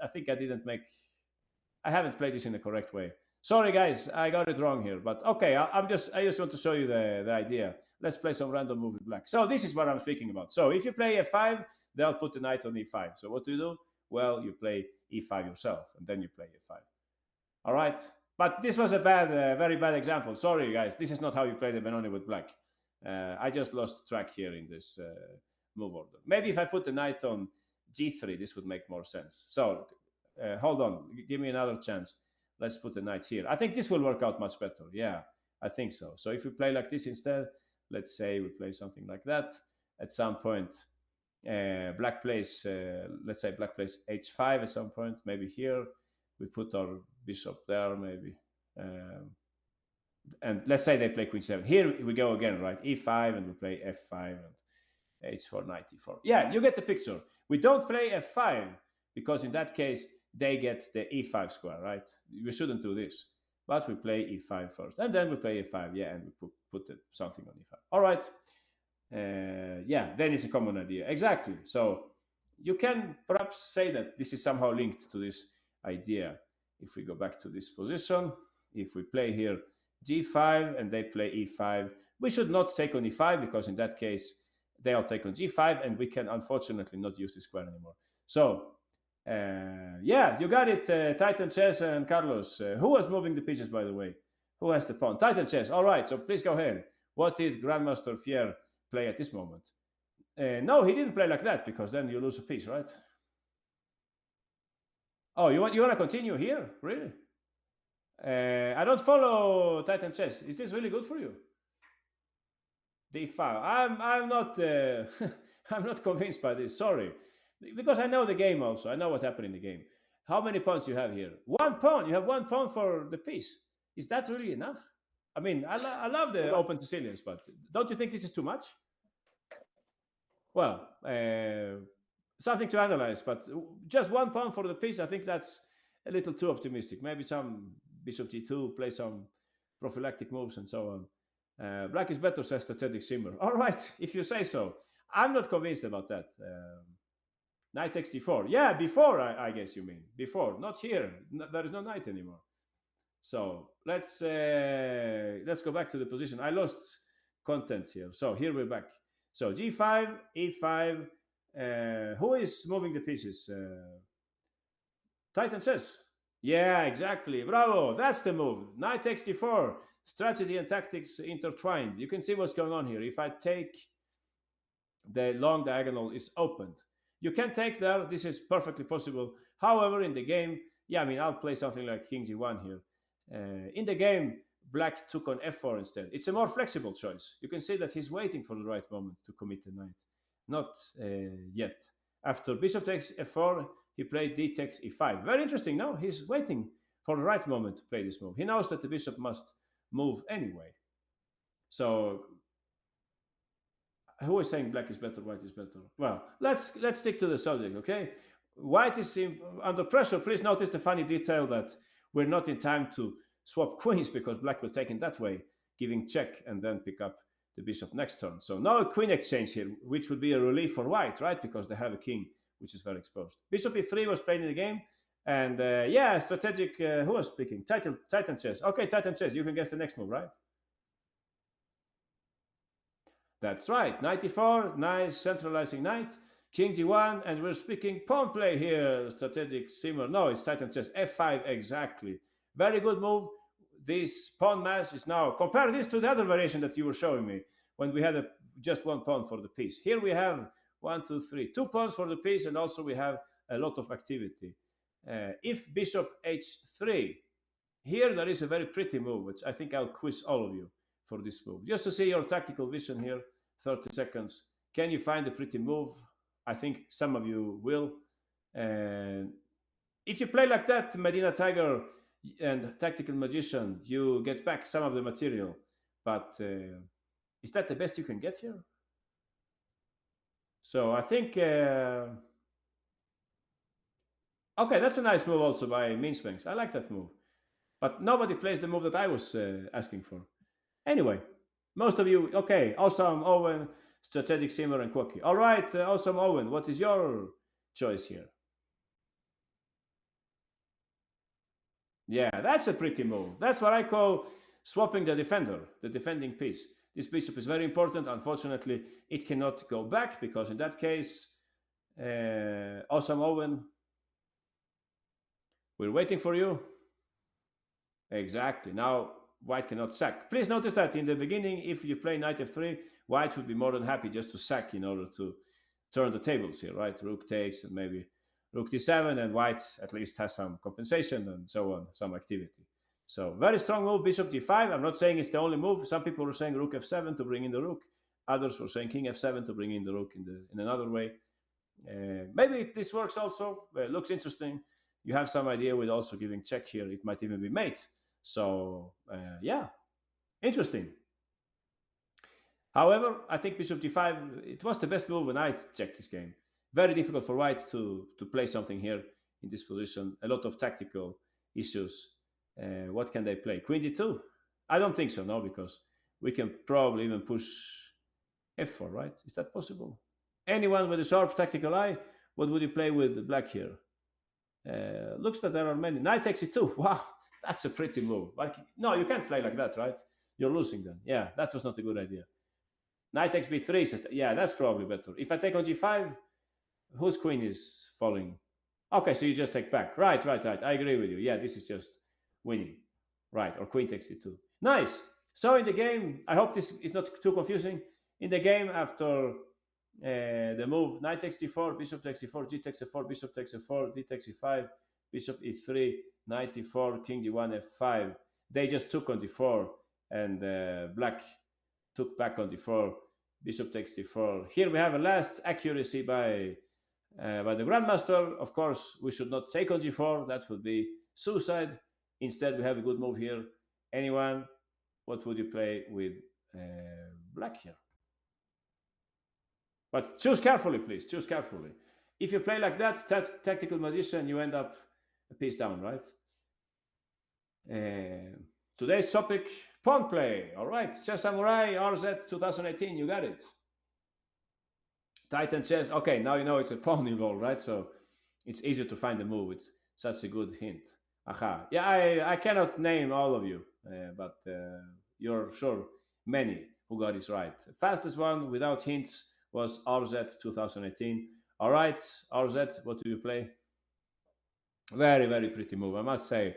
I think I haven't played this in the correct way. Sorry, guys, I got it wrong here. But okay, I just want to show you the idea. Let's play some random move with black. So this is what I'm speaking about. So if you play F5, they'll put the knight on E5. So what do? Well, you play E5 yourself, and then you play F5. All right? But this was a very bad example. Sorry, guys. This is not how you play the Benoni with black. I just lost track here in this move order. Maybe if I put the knight on G3, this would make more sense. So hold on. Give me another chance. Let's put the knight here. I think this will work out much better. Yeah, I think so. So if we play like this instead, let's say we play something like that. At some point, black plays, let's say black plays H5 at some point. Maybe here. We put our bishop there, maybe. And let's say they play queen 7. Here we go again, right? E5, and we play F5 and H4, knight E4. Yeah, you get the picture. We don't play F5 because in that case, they get the E5 square, right? We shouldn't do this. But we play E5 first. And then we play E5, yeah, and we put something on E5. All right. Yeah, then it's a common idea. Exactly. So you can perhaps say that this is somehow linked to this idea. If we go back to this position, if we play here G5 and they play E5, we should not take on E5 because in that case, they'll take on G5 and we can unfortunately not use this square anymore. So yeah, you got it, Titan Chess and Carlos. Who was moving the pieces, by the way? Who has the pawn? Titan Chess. All right, so please go ahead. What did Grandmaster Fier play at this moment? No, he didn't play like that because then you lose a piece, right? Oh, you want to continue here? Really? I don't follow Titan Chess. Is this really good for you? D5. I'm not I'm not convinced by this. Sorry, because I know the game also. I know what happened in the game. How many pawns you have here? One pawn. You have one pawn for the piece. Is that really enough? I mean, I love the open Sicilians, but don't you think this is too much? Well, something to analyze, but just one pawn for the piece, I think that's a little too optimistic. Maybe some bishop g2, play some prophylactic moves and so on. Black is better, says strategic simmer. All right, if you say so. I'm not convinced about that. Knight takes d4. Yeah, before, I guess you mean. Before, not here. No, there is no knight anymore. So let's go back to the position. I lost content here. So here we're back. So g5, e5. Who is moving the pieces? Titan chess. Yeah, exactly. Bravo. That's the move. Knight takes d4. Strategy and tactics intertwined. You can see what's going on here. If I take the long diagonal is opened. You can take there. This is perfectly possible. However, in the game, yeah, I mean, I'll play something like King G1 here. In the game, Black took on F4 instead. It's a more flexible choice. You can see that he's waiting for the right moment to commit the knight. Not yet. After Bishop takes F4, he played D takes E5. Very interesting, no? He's waiting for the right moment to play this move. He knows that the bishop must move anyway. So who is saying black is better, white is better? Well, let's stick to the subject, okay? White is under pressure. Please notice the funny detail that we're not in time to swap queens because black will take in that way, giving check and then pick up the bishop next turn. So no queen exchange here, which would be a relief for white, right? Because they have a king, which is very exposed. Bishop e3 was played in the game. And yeah, strategic, who was speaking? Titan chess. Okay, Titan chess. You can guess the next move, right? That's right. Knight e4, nice centralizing knight. King g1, and we're speaking pawn play here. Strategic simmer. No, it's Titan chess. f5 exactly. Very good move. This pawn mass is now. Compare this to the other variation that you were showing me when we had just one pawn for the piece. Here we have one, two, three, two pawns for the piece, and also we have a lot of activity. If bishop h3, here there is a very pretty move, which I think I'll quiz all of you for this move. Just to see your tactical vision here, 30 seconds. Can you find a pretty move? I think some of you will. And if you play like that, Medina Tiger and Tactical Magician, you get back some of the material. But is that the best you can get here? So I think... okay, that's a nice move also by Minspanks. I like that move. But nobody plays the move that I was asking for. Anyway, most of you, okay, awesome, Owen, strategic simmer, and quirky. All right, awesome, Owen, what is your choice here? Yeah, that's a pretty move. That's what I call swapping the defender, the defending piece. This bishop is very important. Unfortunately, it cannot go back because in that case, awesome, Owen, we're waiting for you. Exactly. Now, white cannot sack. Please notice that in the beginning, if you play knight f3, white would be more than happy just to sack in order to turn the tables here, right? Rook takes and maybe rook d7, and white at least has some compensation and so on, some activity. So very strong move, bishop d5. I'm not saying it's the only move. Some people were saying rook f7 to bring in the rook. Others were saying king f7 to bring in the rook in another way. Maybe this works also. It looks interesting. You have some idea with also giving check here. It might even be mate. So yeah, interesting. However, I think bishop d5, it was the best move when I checked this game. Very difficult for white to play something here in this position. A lot of tactical issues. What can they play? Queen d2? I don't think so, no, because we can probably even push f4, right? Is that possible? Anyone with a sharp tactical eye, what would you play with black here? Looks that there are many. Knight takes e2. Wow, that's a pretty move. But no, you can't play like that, right? You're losing then. Yeah, that was not a good idea. Knight takes b3. Yeah, that's probably better. If I take on g5, whose queen is falling? Okay, so you just take back. Right. I agree with you. Yeah, this is just winning. Right, or queen takes e2. Nice. So in the game, I hope this is not too confusing. In the game, after the move knight takes d4, bishop takes e4, g takes f4, bishop takes f4, d takes e5, bishop e3, knight e4, king d1, f5. They just took on d4, and black took back on d4, bishop takes d4. Here we have a last accuracy by the grandmaster. Of course, we should not take on g4. That would be suicide. Instead, we have a good move here. Anyone, what would you play with black here? But choose carefully, please. Choose carefully. If you play like that, tactical magician, you end up a piece down, right? Uh, Today's topic: pawn play. All right, Chess Samurai RZ 2018. You got it. Titan chess. Okay, now you know it's a pawn involved, right? So it's easier to find the move. It's such a good hint. Aha. Yeah, I cannot name all of you, but you're sure many who got this right. Fastest one without hints was RZ 2018. All right, RZ, what do you play? Very, very pretty move, I must say.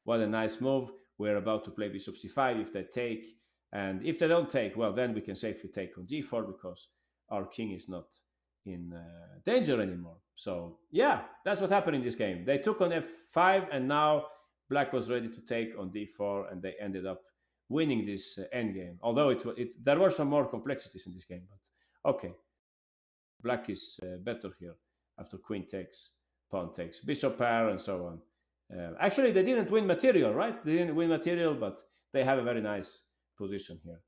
What a nice move. We're about to play bishop c5 if they take. And if they don't take, well, then we can safely take on g4 because our king is not in danger anymore. So, yeah, that's what happened in this game. They took on f5, and now black was ready to take on d4, and they ended up winning this endgame. Although there were some more complexities in this game, but okay. Black is better here after queen takes, pawn takes, bishop pair, and so on. Actually, they didn't win material, right? They didn't win material, but they have a very nice position here.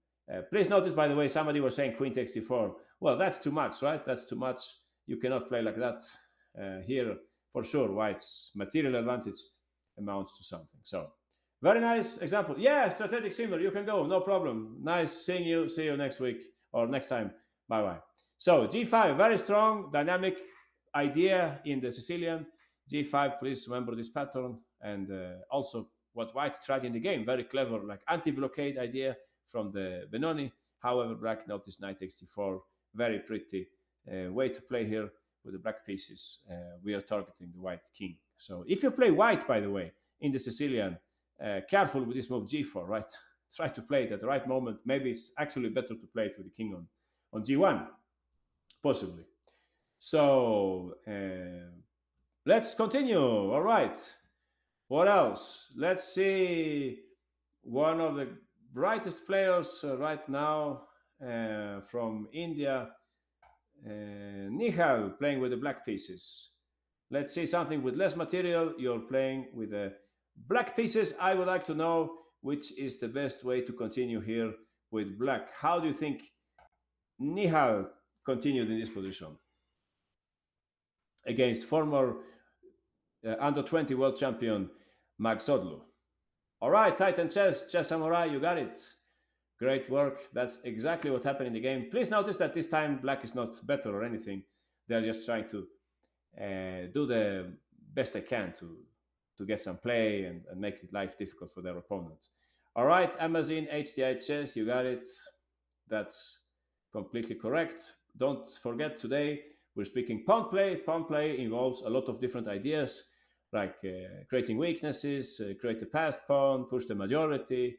Please notice, by the way, somebody was saying queen takes d4. Well, that's too much, right? That's too much. You cannot play like that here for sure. White's material advantage amounts to something. So, very nice example. Yeah, strategic simmer. You can go, no problem. Nice seeing you. See you next week or next time. Bye bye. So, g5, very strong, dynamic idea in the Sicilian. g5, please remember this pattern. And also what white tried in the game, very clever, like anti-blockade idea from the Benoni. However, black noticed knight takes d4, very pretty way to play here with the black pieces. We are targeting the white king. So if you play white, by the way, in the Sicilian, careful with this move g4, right? Try to play it at the right moment. Maybe it's actually better to play it with the king on g1, possibly. So let's continue. All right. What else? Let's see. One of the brightest players right now from India, Nihal, playing with the black pieces. Let's see something with less material. You're playing with the black pieces. I would like to know which is the best way to continue here with black. How do you think Nihal continued in this position against former under 20 world champion Max Sodlu? All right, Titan Chess, Chess Samurai, you got it. Great work. That's exactly what happened in the game. Please notice that this time black is not better or anything. They're just trying to do the best they can to get some play and make life difficult for their opponents. All right, Amazon HDI Chess, you got it. That's completely correct. Don't forget, today we're speaking pawn play. Pawn play involves a lot of different ideas, like creating weaknesses, create a passed pawn, push the majority,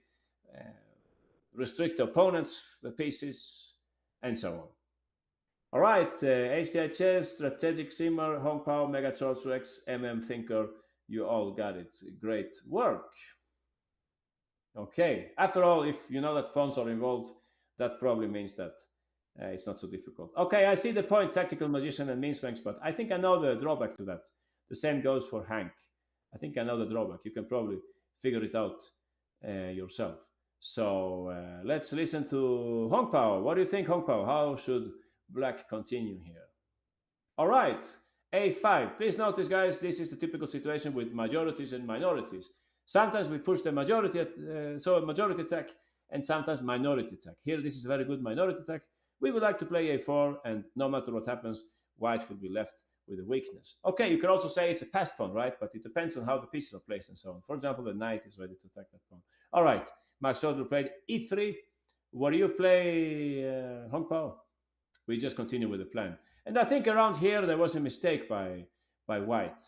restrict the opponent's pieces, and so on. All right, HDI Chess, Strategic Simmer, Hong Pao, Mega Charles Rex, Thinker, you all got it. Great work. Okay, after all, if you know that pawns are involved, that probably means that it's not so difficult. Okay, I see the point, Tactical Magician and Mean Strengths, but I think I know the drawback to that. The same goes for Hank. I think I know the drawback. You can probably figure it out yourself. So let's listen to Hong Pao. What do you think, Hong Pao? How should black continue here? All right, A5. Please notice, guys, this is the typical situation with majorities and minorities. Sometimes we push the majority, so majority attack, and sometimes minority attack. Here, this is a very good minority attack. We would like to play A4, and no matter what happens, white will be left with a weakness. Okay, you can also say it's a passed pawn, right? But it depends on how the pieces are placed and so on. For example, the knight is ready to attack that pawn. All right, Max Sodler played E3. What do you play, Hong Pao? We just continue with the plan. And I think around here there was a mistake by white.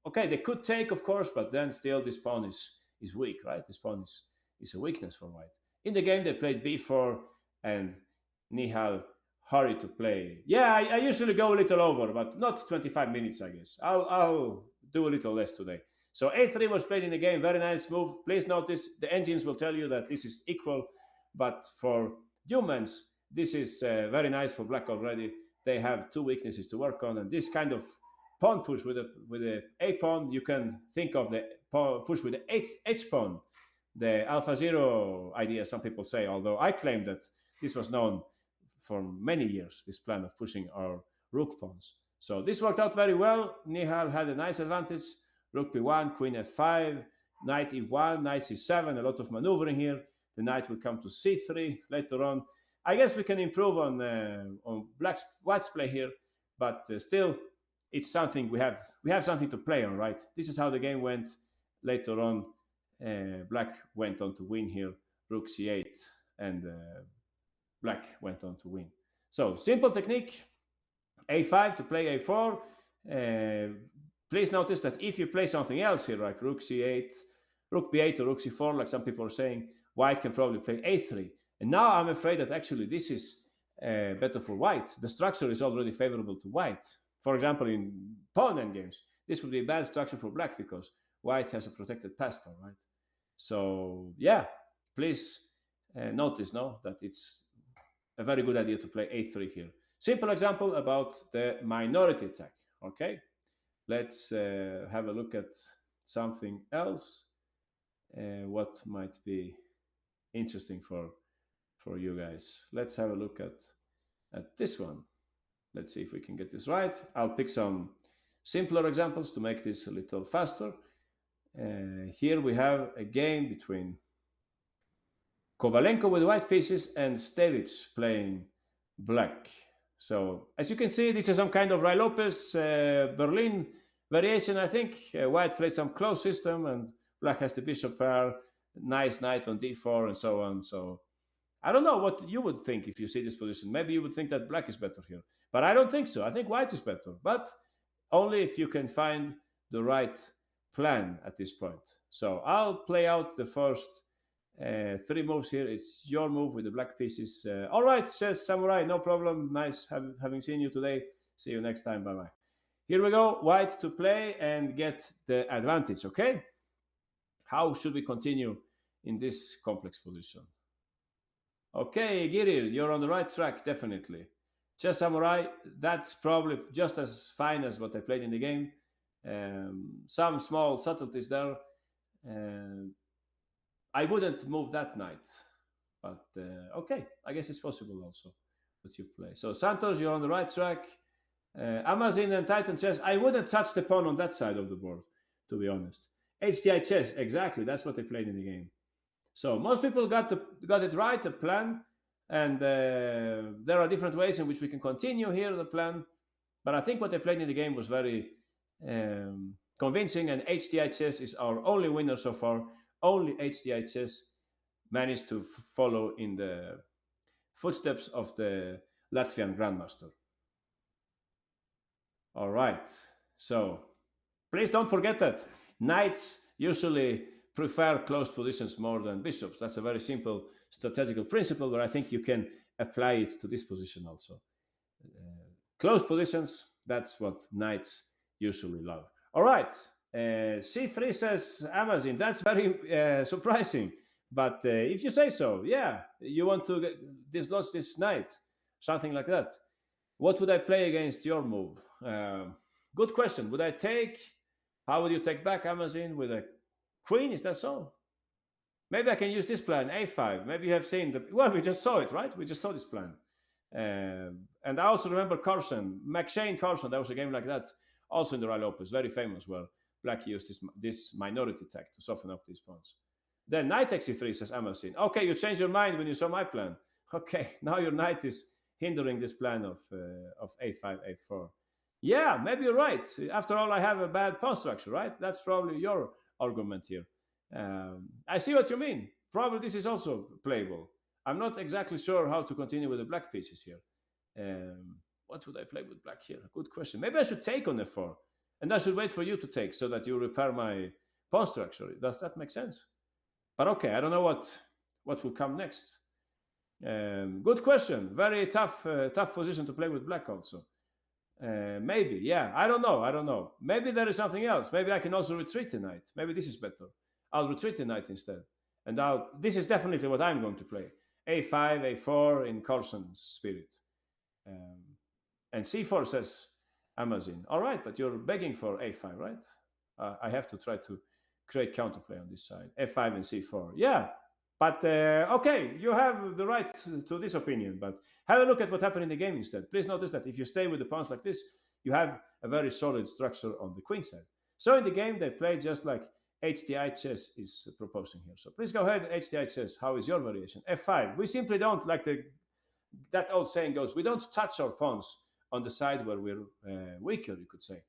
Okay, they could take, of course, but then still this pawn is weak, right? This pawn is a weakness for white. In the game, they played b4, and Nihal hurried to play. Yeah, I usually go a little over, but not 25 minutes, I guess. I'll do a little less today. So a3 was played in the game. Very nice move. Please notice the engines will tell you that this is equal, but for humans, this is very nice for black already. They have two weaknesses to work on, and this kind of pawn push with a pawn, you can think of the push with the h pawn, the alpha zero idea, some people say, although I claim that this was known for many years, this plan of pushing our rook pawns. So this worked out very well. Nihal had a nice advantage. Rook b1, queen f5, knight e1, knight c7, a lot of maneuvering here. The knight will come to c3 later on. I guess we can improve on white's play here, but still, it's something we have something to play on, right? This is how the game went. Later on, black went on to win here, rook c8, and black went on to win. So simple technique, a5 to play a4. Please notice that if you play something else here, like rook c8, rook b8, or rook c4, like some people are saying, white can probably play a3. And now I'm afraid that actually this is better for white. The structure is already favorable to white. For example, in pawn endgames, this would be a bad structure for black because white has a protected pass pawn, right? So yeah, please notice now that it's a very good idea to play a3 here. Simple example about the minority attack. Okay, let's have a look at something else. What might be interesting for you guys? Let's have a look at this one. Let's see if we can get this right. I'll pick some simpler examples to make this a little faster. Here we have a game between Kovalenko with white pieces and Stevic playing black. So as you can see, this is some kind of Rai Lopez Berlin variation, I think. White plays some close system and black has the bishop pair, nice knight on d4 and so on. So I don't know what you would think if you see this position. Maybe you would think that black is better here, but I don't think so. I think white is better, but only if you can find the right plan at this point. So I'll play out the first 3 moves here. It's your move with the black pieces. All right, says Samurai, no problem. Nice having seen you today. See you next time. Bye-bye. Here we go. White to play and get the advantage, okay? How should we continue in this complex position? Okay, Girir, you're on the right track, definitely. Chess Samurai, that's probably just as fine as what I played in the game. Some small subtleties there. I wouldn't move that knight, but okay, I guess it's possible also what you play. So Santos, you're on the right track. Amazon and Titan Chess, I wouldn't touch the pawn on that side of the board, to be honest. HDI Chess, exactly, that's what they played in the game. So most people got it right, the plan, and there are different ways in which we can continue here the plan. But I think what they played in the game was very convincing, and HDI Chess is our only winner so far. Only HDI Chess managed to follow in the footsteps of the Latvian Grandmaster. All right, so please don't forget that knights usually prefer closed positions more than bishops. That's a very simple strategical principle, but I think you can apply it to this position also. Closed positions, that's what knights usually love. All right, C3 says Amazon. That's very surprising, but if you say so, yeah, you want to dislodge this knight, something like that. What would I play against your move? Good question. Would I take? How would you take back Amazon with a queen? Is that so? Maybe I can use this plan, a5. Maybe you have seen the. Well, we just saw it, right? We just saw this plan. And I also remember Carson, McShane Carson. There was a game like that, also in the Rai Lopez, very famous, where black used this minority attack to soften up these pawns. Then knight takes e3, says Amazon. Okay, you changed your mind when you saw my plan. Okay, now your knight is hindering this plan of a5, a4. Yeah, maybe you're right. After all, I have a bad pawn structure, right? That's probably your argument here. I see what you mean. Probably this is also playable. I'm not exactly sure how to continue with the black pieces here. What would I play with black here? Good question. Maybe I should take on f4, and I should wait for you to take so that you repair my pawn structure. Does that make sense? But okay, I don't know what will come next. Good question. Very tough position to play with black also. Maybe, yeah. I don't know. Maybe there is something else. Maybe I can also retreat the knight. Maybe this is better. I'll retreat the knight instead. And this is definitely what I'm going to play. a5, a4 in Carlsen's spirit. And c4 says Amazon. All right, but you're begging for a5, right? I have to try to create counterplay on this side. f5 and c4. Yeah, But okay, you have the right to this opinion. But have a look at what happened in the game instead. Please notice that if you stay with the pawns like this, you have a very solid structure on the queen side. So in the game, they play just like HDI chess is proposing here. So please go ahead, HDI chess. How is your variation? F5. We simply don't, like that old saying goes, we don't touch our pawns on the side where we're weaker, you could say.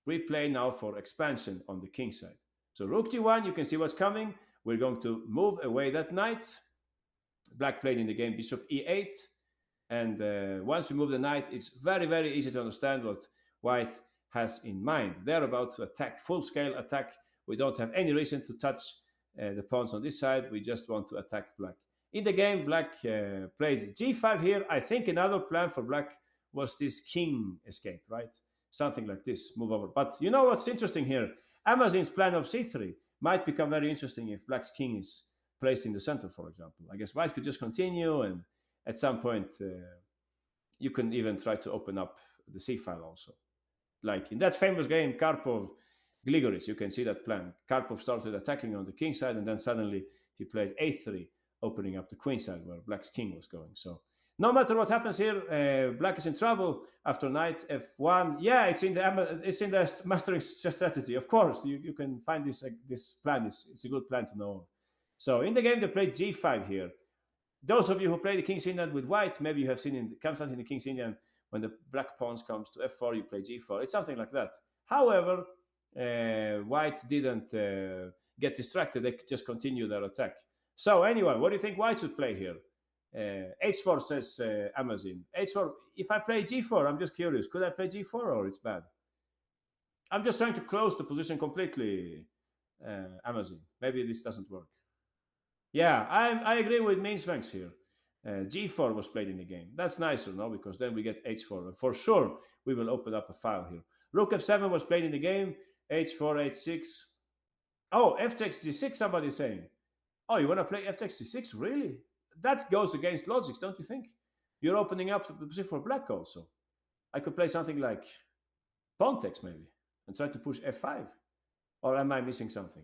We play now for expansion on the king side. So rook g1, you can see what's coming. We're going to move away that knight. Black played in the game bishop e8. And once we move the knight, it's very, very easy to understand what white has in mind. They're about to attack, full-scale attack. We don't have any reason to touch the pawns on this side. We just want to attack black. In the game, black played g5 here. I think another plan for black was this king escape, right? Something like this, move over. But you know what's interesting here? Amazin's plan of c3 might become very interesting if black's king is placed in the center, for example. I guess white could just continue, and at some point, you can even try to open up the c file also. Like in that famous game, Karpov Grigoris, you can see that plan. Karpov started attacking on the king side, and then suddenly he played a3, opening up the queen side where black's king was going. So no matter what happens here, black is in trouble after knight f1. Yeah, it's in the mastering chess strategy. Of course, you can find this plan. It's a good plan to know. So in the game, they played g5 here. Those of you who play the King's Indian with white, maybe you have seen in the King's Indian, when the black pawns comes to f4, you play g4. It's something like that. However, white didn't get distracted. They just continue their attack. So anyway, what do you think white should play here? h4 says Amazon. h4, if I play g4, I'm just curious. Could I play g4 or it's bad? I'm just trying to close the position completely, Amazon. Maybe this doesn't work. Yeah, I agree with main Sphinx here. G4 was played in the game. That's nicer, no? Because then we get H4. For sure, we will open up a file here. Rook F7 was played in the game. H4, H6. Oh, F takes G6, somebody's saying. Oh, you want to play F takes G6? Really? That goes against logic, don't you think? You're opening up the position for black also. I could play something like pawn takes maybe and try to push F5. Or am I missing something?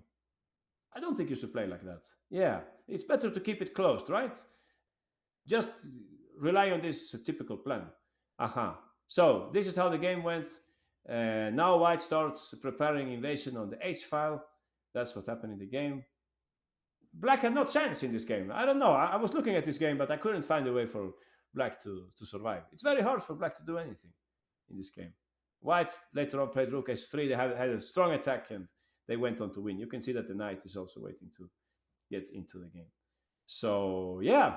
I don't think you should play like that. Yeah, it's better to keep it closed, right? Just rely on this typical plan. Aha. So this is how the game went. Now white starts preparing invasion on the H file. That's what happened in the game. Black had no chance in this game. I don't know. I was looking at this game, but I couldn't find a way for black to survive. It's very hard for black to do anything in this game. White later on played rook h3. They had a strong attack and they went on to win. You can see that the knight is also waiting to get into the game. So yeah,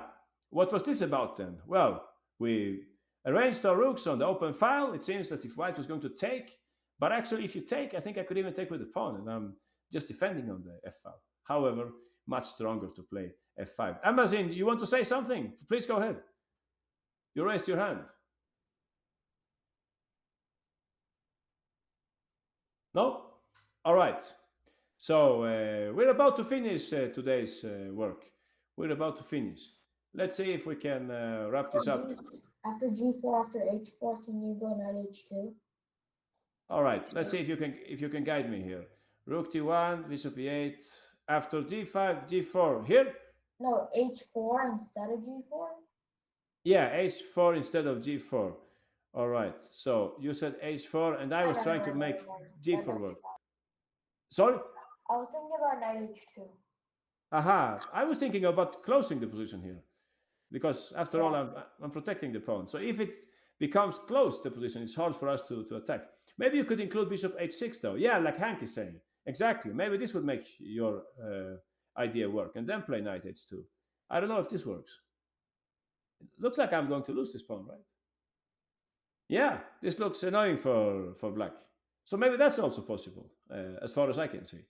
what was this about then? Well, we arranged our rooks on the open file. It seems that if white was going to take, but actually if you take, I think I could even take with the pawn, and I'm just defending on the f file. However, much stronger to play f5. Amazon, you want to say something? Please go ahead. You raised your hand. No? All right. So we're about to finish today's work. We're about to finish. Let's see if we can wrap this up. After g4, after h4, can you go knight h2? All right. Let's see if you can guide me here. Rook d1, bishop e8. After g5, g4. Here? No, h4 instead of g4. Yeah, h4 instead of g4. All right. So you said h4, and I was trying to make g4 work. Sorry? I was thinking about knight h2. Aha. I was thinking about closing the position here, because after all, I'm protecting the pawn. So if it becomes close, the position, it's hard for us to attack. Maybe you could include bishop h6 though. Yeah, like Hank is saying. Exactly. Maybe this would make your idea work, and then play knight h2. I don't know if this works. It looks like I'm going to lose this pawn, right? Yeah, this looks annoying for black. So maybe that's also possible, as far as I can see.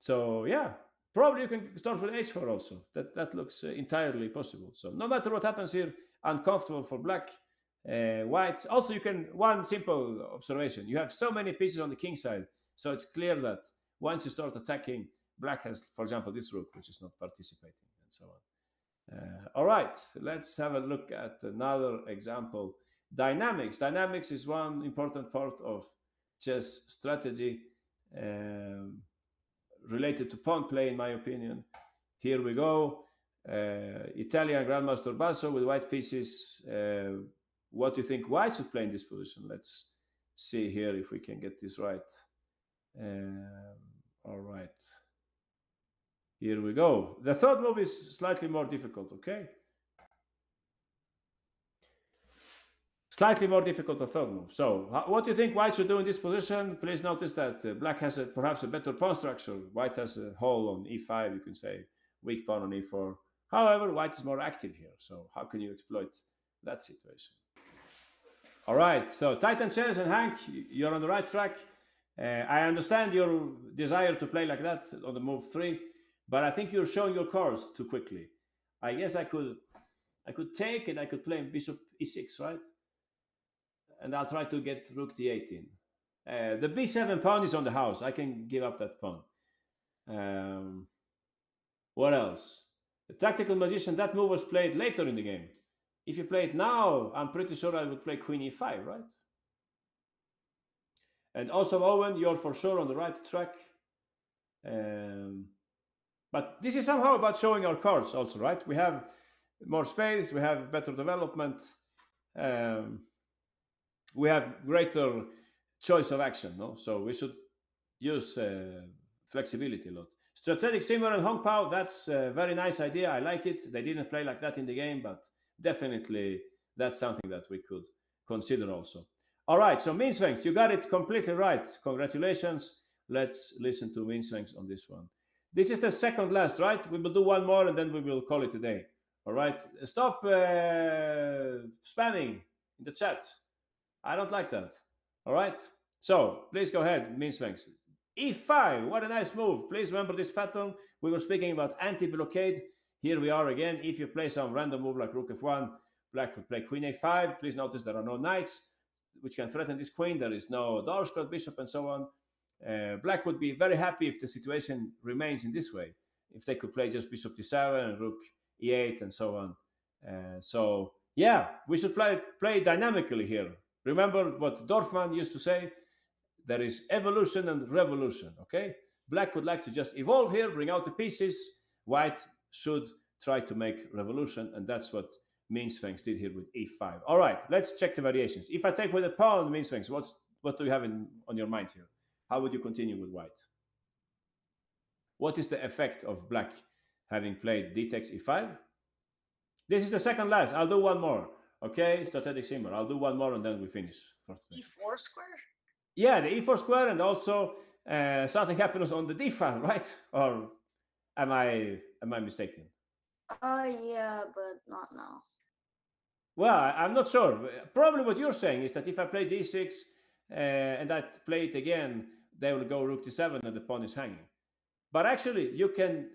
So yeah, probably you can start with h4 also. That looks entirely possible. So no matter what happens here, uncomfortable for black. White. Also, you can, one simple observation. You have so many pieces on the king side. So it's clear that once you start attacking, black has, for example, this rook, which is not participating, and so on. All right, let's have a look at another example. Dynamics. Dynamics is one important part of chess strategy related to pawn play, in my opinion. Here we go. Italian Grandmaster Basso with white pieces. What do you think white should play in this position? Let's see here if we can get this right. All right. Here we go. The third move is slightly more difficult, okay? Slightly more difficult, the third move. So, what do you think white should do in this position? Please notice that black has perhaps a better pawn structure. White has a hole on e5, you can say, weak pawn on e4. However, white is more active here. So, how can you exploit that situation? All right, so Titan Chess and Hank, you're on the right track. I understand your desire to play like that on the move 3, but I think you're showing your cards too quickly. I guess I could take and I could play bishop e6, right? And I'll try to get rook d8 in. The b7 pawn is on the house. I can give up that pawn. What else? The Tactical Magician, that move was played later in the game. If you play it now, I'm pretty sure I would play queen e5, right? And also, Owen, you're for sure on the right track. But this is somehow about showing our cards also, right? We have more space, we have better development. We have greater choice of action, no? So we should use flexibility a lot. Strategic Simmer and Hong Pao, that's a very nice idea. I like it. They didn't play like that in the game, but definitely that's something that we could consider also. All right, so Minsvengs, you got it completely right. Congratulations. Let's listen to Minsvengs on this one. This is the second last, right? We will do one more and then we will call it a day. All right, stop spamming in the chat. I don't like that. All right. So please go ahead, Minsvengs. E5. What a nice move. Please remember this pattern. We were speaking about anti-blockade. Here we are again. If you play some random move like rook f1, black would play queen a5. Please notice there are no knights which can threaten this queen. There is no dark square bishop and so on. Black would be very happy if the situation remains in this way. If they could play just bishop d7 and rook e8 and so on. So yeah, we should play dynamically here. Remember what Dorfman used to say? There is evolution and revolution, okay? Black would like to just evolve here, bring out the pieces. White should try to make revolution, and that's what Minsvengs did here with e5. All right, let's check the variations. If I take with a pawn, Minsvengs, what do you have on your mind here? How would you continue with white? What is the effect of black having played d takes e5? This is the second last. I'll do one more. Okay, strategic simmer. I'll do one more and then we finish. E4 square? Yeah, the e4 square, and also something happens on the d file, right? Or am I mistaken? Yeah, but not now. Well, I'm not sure. Probably what you're saying is that if I play d6 and I play it again, they will go rook d7 and the pawn is hanging. But actually, you can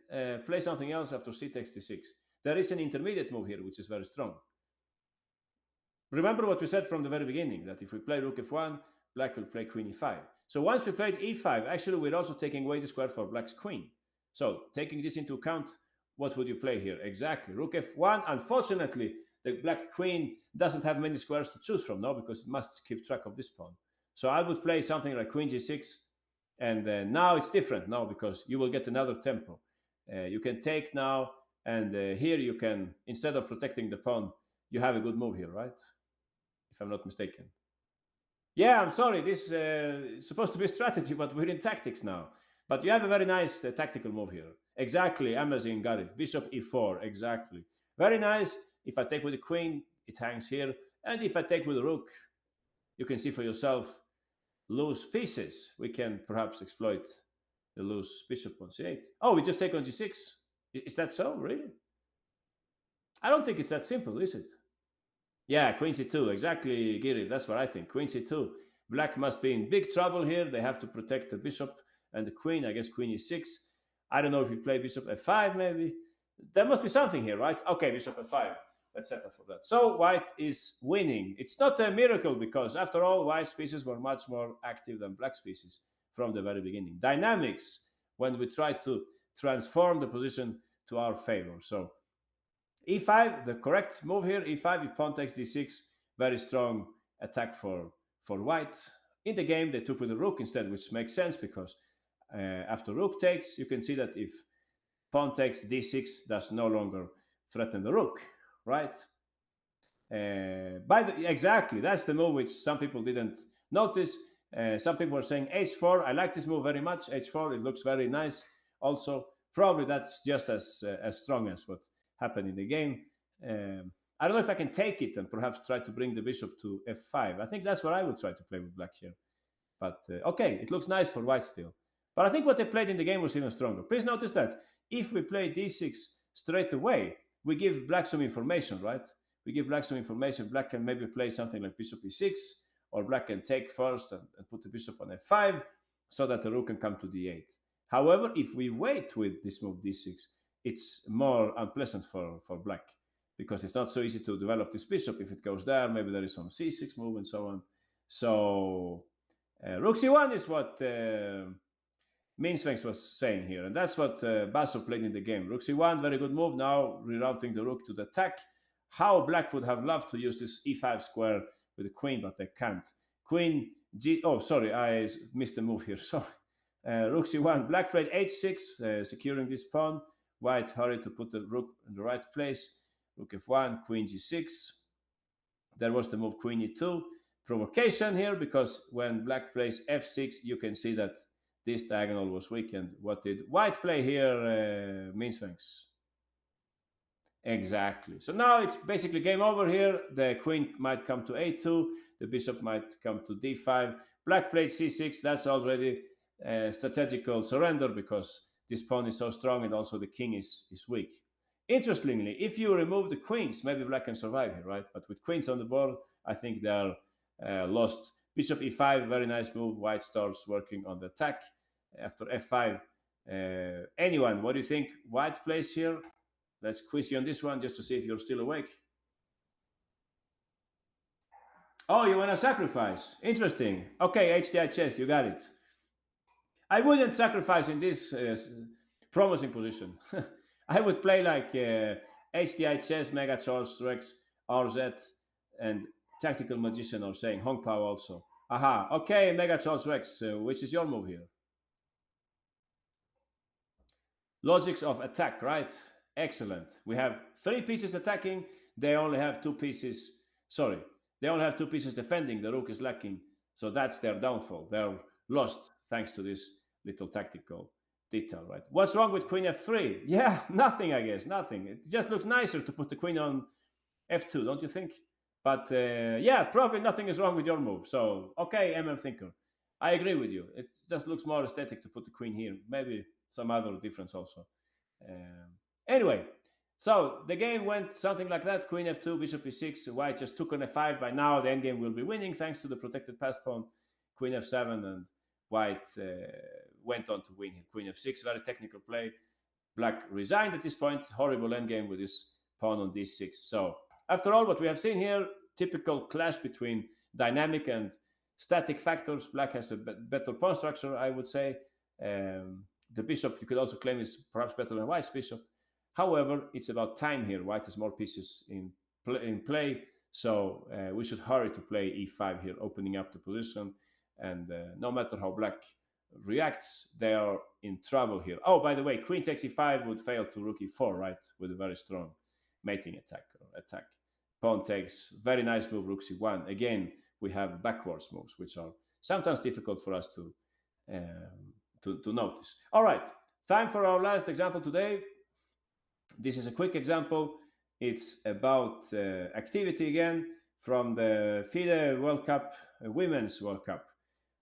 play something else after c takes d6. There is an intermediate move here, which is very strong. Remember what we said from the very beginning, that if we play rook f1, black will play queen e5. So once we played e5, actually we're also taking away the square for black's queen. So taking this into account, what would you play here? Exactly, rook f1. Unfortunately, the black queen doesn't have many squares to choose from, no, because it must keep track of this pawn. So I would play something like queen g6, and now it's different now because you will get another tempo. You can take now, and here you can, instead of protecting the pawn, you have a good move here, right? If I'm not mistaken. Yeah, I'm sorry, this is supposed to be strategy, but we're in tactics now. But you have a very nice tactical move here. Exactly, Amazon got it. Bishop e4, exactly. Very nice. If I take with the queen, it hangs here. And if I take with the rook, you can see for yourself loose pieces. We can perhaps exploit the loose bishop on c8. Oh, we just take on g6. Is that so, really? I don't think it's that simple, is it? Yeah, queen c2, exactly, Giri. That's what I think. Queen c2. Black must be in big trouble here. They have to protect the bishop and the queen. I guess queen e6. I don't know if you play bishop f5, maybe. There must be something here, right? Okay, bishop f5. Let's settle for that. So white is winning. It's not a miracle because, after all, white's pieces were much more active than black's pieces from the very beginning. Dynamics, when we try to transform the position to our favor. So e5, the correct move here. e5, if pawn takes d6, very strong attack for white. In the game, they took with the rook instead, which makes sense because after rook takes, you can see that if Pawn takes d6 does no longer threaten the rook, right? Exactly, that's the move which some people didn't notice. Some people are saying h4. I like this move very much. h4, it looks very nice. Also, probably that's just as strong as what happened in the game. I don't know if I can take it and perhaps try to bring the bishop to f5. I think that's what I would try to play with black here. But okay, it looks nice for white still. But I think what they played in the game was even stronger. Please notice that if we play d6 straight away, we give black some information, right? We give black some information. Black can maybe play something like bishop e6, or black can take first and put the bishop on f5 so that the rook can come to d8. However, if we wait with this move d6, it's more unpleasant for black because it's not so easy to develop this bishop. If it goes there, maybe there is some c6 move and so on. So rook c1 is what Minsvengs was saying here, and that's what Basso played in the game. Rook c1, very good move. Now rerouting the rook to the attack. How black would have loved to use this e5 square with the queen, but they can't. Queen g. Oh, sorry, I missed a move here. Sorry. Rook c1. Black played h6, securing this pawn. White hurried to put the rook in the right place. Rook f1, queen g6. There was the move queen e2. Provocation here, because when black plays f6, you can see that this diagonal was weakened. What did white play here, Minsvengs? Exactly. So now it's basically game over here. The queen might come to a2. The bishop might come to d5. Black played c6. That's already a strategical surrender because this pawn is so strong and also the king is weak. Interestingly, if you remove the queens, maybe black can survive here, right? But with queens on the board, I think they're lost. Bishop e5, very nice move. White starts working on the attack. After f5, anyone, what do you think white plays here? Let's quiz you on this one just to see if you're still awake. Oh, you want to sacrifice? Interesting. Okay, HDI chess, you got it. I wouldn't sacrifice in this promising position. I would play like HDI chess, Mega Charles, Rex, RZ, and Tactical Magician are saying Hong Pao also. Aha, okay, Mega Charles Rex, which is your move here? Logics of attack, right? Excellent. We have 3 pieces attacking. They only have 2 pieces. Sorry, they only have 2 pieces defending. The rook is lacking. So that's their downfall. They're lost thanks to this little tactical detail, right? What's wrong with queen f3? Yeah, nothing, I guess. Nothing. It just looks nicer to put the queen on f2, don't you think? But yeah, probably nothing is wrong with your move. So, okay, Thinker. I agree with you. It just looks more aesthetic to put the queen here. Maybe some other difference also. Anyway, so the game went something like that. Queen f2, bishop e6. White just took on f5. By now, the endgame will be winning thanks to the protected pass pawn. Queen f7, and white went on to win here. Queen f6, very technical play. Black resigned at this point. Horrible endgame with this pawn on d6. So, after all, what we have seen here, typical clash between dynamic and static factors. Black has a better pawn structure, I would say. The bishop, you could also claim, is perhaps better than white's bishop. However, it's about time here. White has more pieces in play, so we should hurry to play e5 here, opening up the position. And no matter how black reacts, they are in trouble here. Oh, by the way, queen takes e5 would fail to rook e4, right? With a very strong mating attack. Pawn takes, very nice move, rook c1. Again, we have backwards moves, which are sometimes difficult for us to notice. All right, time for our last example today. This is a quick example. It's about activity again from the FIDE World Cup, Women's World Cup,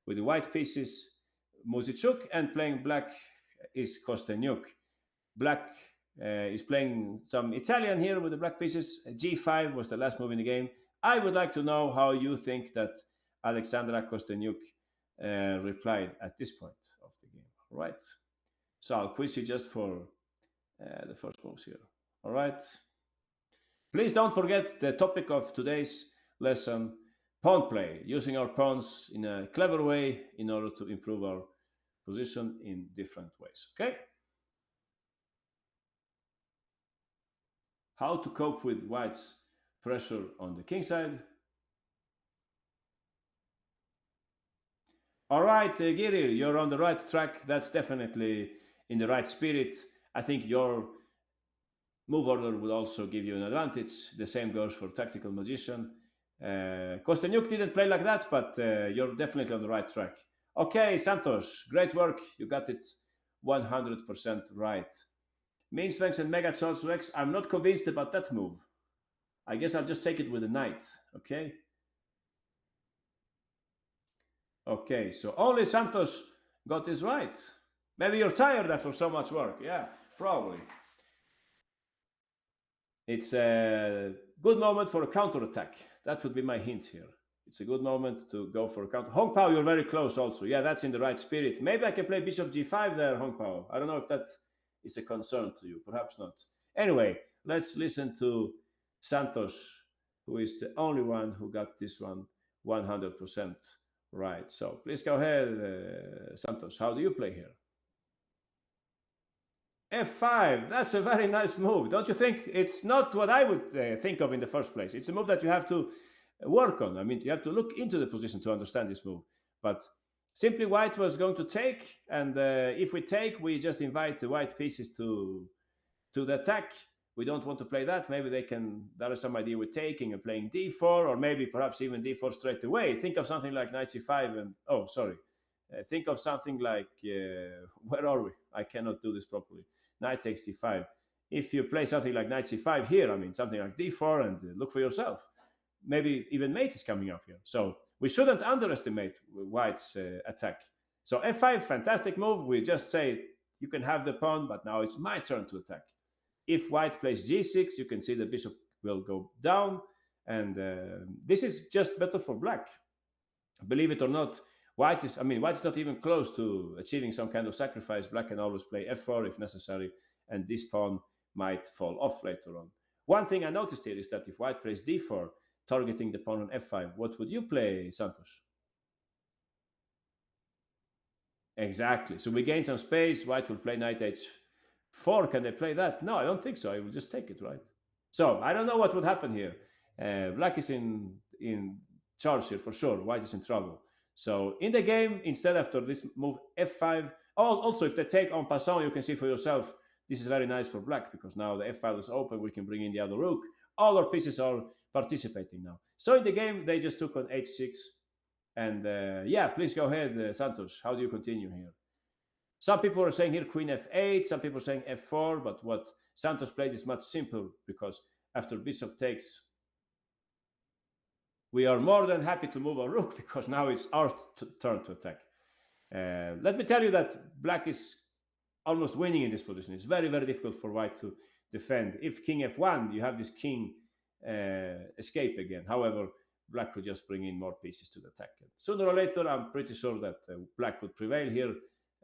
with the white pieces Muzichuk, and playing black is Kostenyuk. Black is playing some Italian here with the black pieces. G5 was the last move in the game. I would like to know how you think that Alexandra Kostenyuk replied at this point of the game. All right. So I'll quiz you just for the first moves here. All right. Please don't forget the topic of today's lesson, pawn play, using our pawns in a clever way in order to improve our position in different ways. Okay. How to cope with white's pressure on the king side. All right, Giri, you're on the right track. That's definitely in the right spirit. I think your move order would also give you an advantage. The same goes for Tactical Magician. Kostenjuk didn't play like that, but you're definitely on the right track. Okay, Santos, great work. You got it 100% right. Main Strength and Mega Charge Rex. I'm not convinced about that move. I guess I'll just take it with the Knight. Okay. Okay, so only Santos got this right. Maybe you're tired after so much work. Yeah, probably. It's a good moment for a counterattack. That would be my hint here. It's a good moment to go for a counter. Hong Pao, you're very close also. Yeah, that's in the right spirit. Maybe I can play Bishop G5 there, Hong Pao. I don't know if that is a concern to you. Perhaps not. Anyway, let's listen to Santos, who is the only one who got this one 100% right. So please go ahead, Santos. How do you play here? F5, that's a very nice move. Don't you think? It's not what I would think of in the first place. It's a move that you have to work on. I mean, you have to look into the position to understand this move. But simply white was going to take, and if we take, we just invite the white pieces to the attack. We don't want to play that. Maybe there is some idea with taking and playing d4, or maybe perhaps even d4 straight away. Think of something like knight c5 and, think of something like, where are we? I cannot do this properly. Knight takes c5. If you play something like knight c5 here, I mean, something like d4, and look for yourself. Maybe even mate is coming up here. So we shouldn't underestimate white's attack. So f5, fantastic move. We just say you can have the pawn, but now it's my turn to attack. If white plays g6, you can see the bishop will go down. And this is just better for black. Believe it or not, white is not even close to achieving some kind of sacrifice. Black can always play f4 if necessary, and this pawn might fall off later on. One thing I noticed here is that if white plays d4, targeting the pawn on f5, what would you play, Santos? Exactly. So we gain some space. White will play knight h4. Can they play that? No, I don't think so. I will just take it, right? So I don't know what would happen here. Black is in charge here for sure. White is in trouble. So in the game, instead after this move f5, also if they take en passant, you can see for yourself, this is very nice for black because now the f-file is open. We can bring in the other rook. All our pieces are participating now. So in the game, they just took on h6. And yeah, please go ahead, Santos. How do you continue here? Some people are saying here queen f8. Some people are saying f4. But what Santos played is much simpler because after bishop takes, we are more than happy to move our rook because now it's our turn to attack. Let me tell you that black is almost winning in this position. It's very, very difficult for white to defend. If king f1, you have this king escape again. However, black could just bring in more pieces to the attack. And sooner or later, I'm pretty sure that black would prevail here.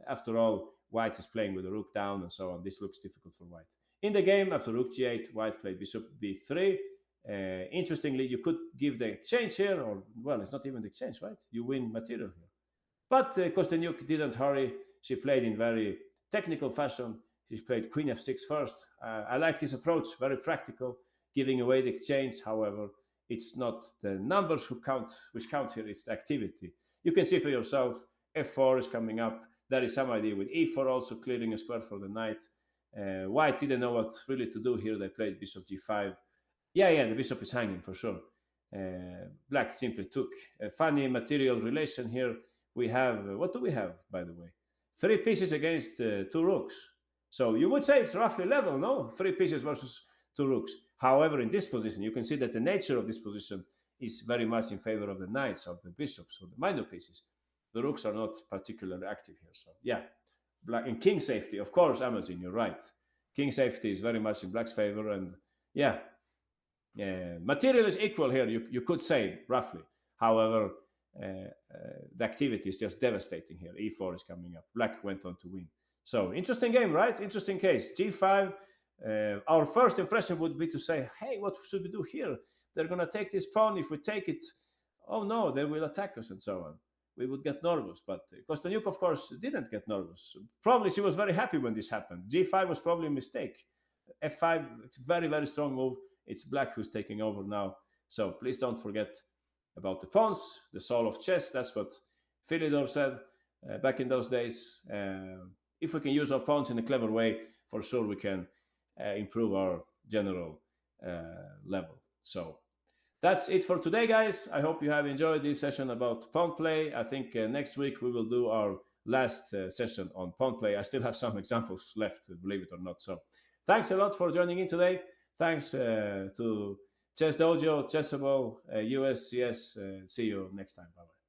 After all, white is playing with the rook down and so on. This looks difficult for white. In the game, after rook g8, white played bishop b3. Interestingly, you could give the exchange here, or, well, it's not even the exchange, right? You win material here. But Kostenjuk didn't hurry. She played in very technical fashion. She played queen f6 first. I like this approach, very practical, giving away the exchange. However, it's not the numbers which count here, it's the activity. You can see for yourself, f4 is coming up. There is some idea with e4 also clearing a square for the knight. White didn't know what really to do here. They played bishop g5. Yeah, the bishop is hanging for sure. Black simply took a funny material relation here. We have, what do we have, by the way? 3 pieces against 2 rooks. So you would say it's roughly level, no? 3 pieces versus 2 rooks. However, in this position, you can see that the nature of this position is very much in favor of the knights, of the bishops, or the minor pieces. The rooks are not particularly active here. So yeah, black in king safety, of course, Amazon, you're right. King safety is very much in black's favor, and yeah, material is equal here, you could say, roughly. However, the activity is just devastating here. e4 is coming up. Black went on to win. So, interesting game, right? Interesting case. g5. Our first impression would be to say, hey, what should we do here? They're going to take this pawn. If we take it, oh no, they will attack us and so on. We would get nervous. But Kostenjuk, of course, didn't get nervous. Probably she was very happy when this happened. g5 was probably a mistake. f5, it's a very, very strong move. It's black who's taking over now. So please don't forget about the pawns, the soul of chess. That's what Philidor said back in those days. If we can use our pawns in a clever way, for sure we can improve our general level. So that's it for today, guys. I hope you have enjoyed this session about pawn play. I think next week we will do our last session on pawn play. I still have some examples left, believe it or not. So thanks a lot for joining in today. Thanks to Chess Dojo, Chessable, USCS. See you next time. Bye-bye.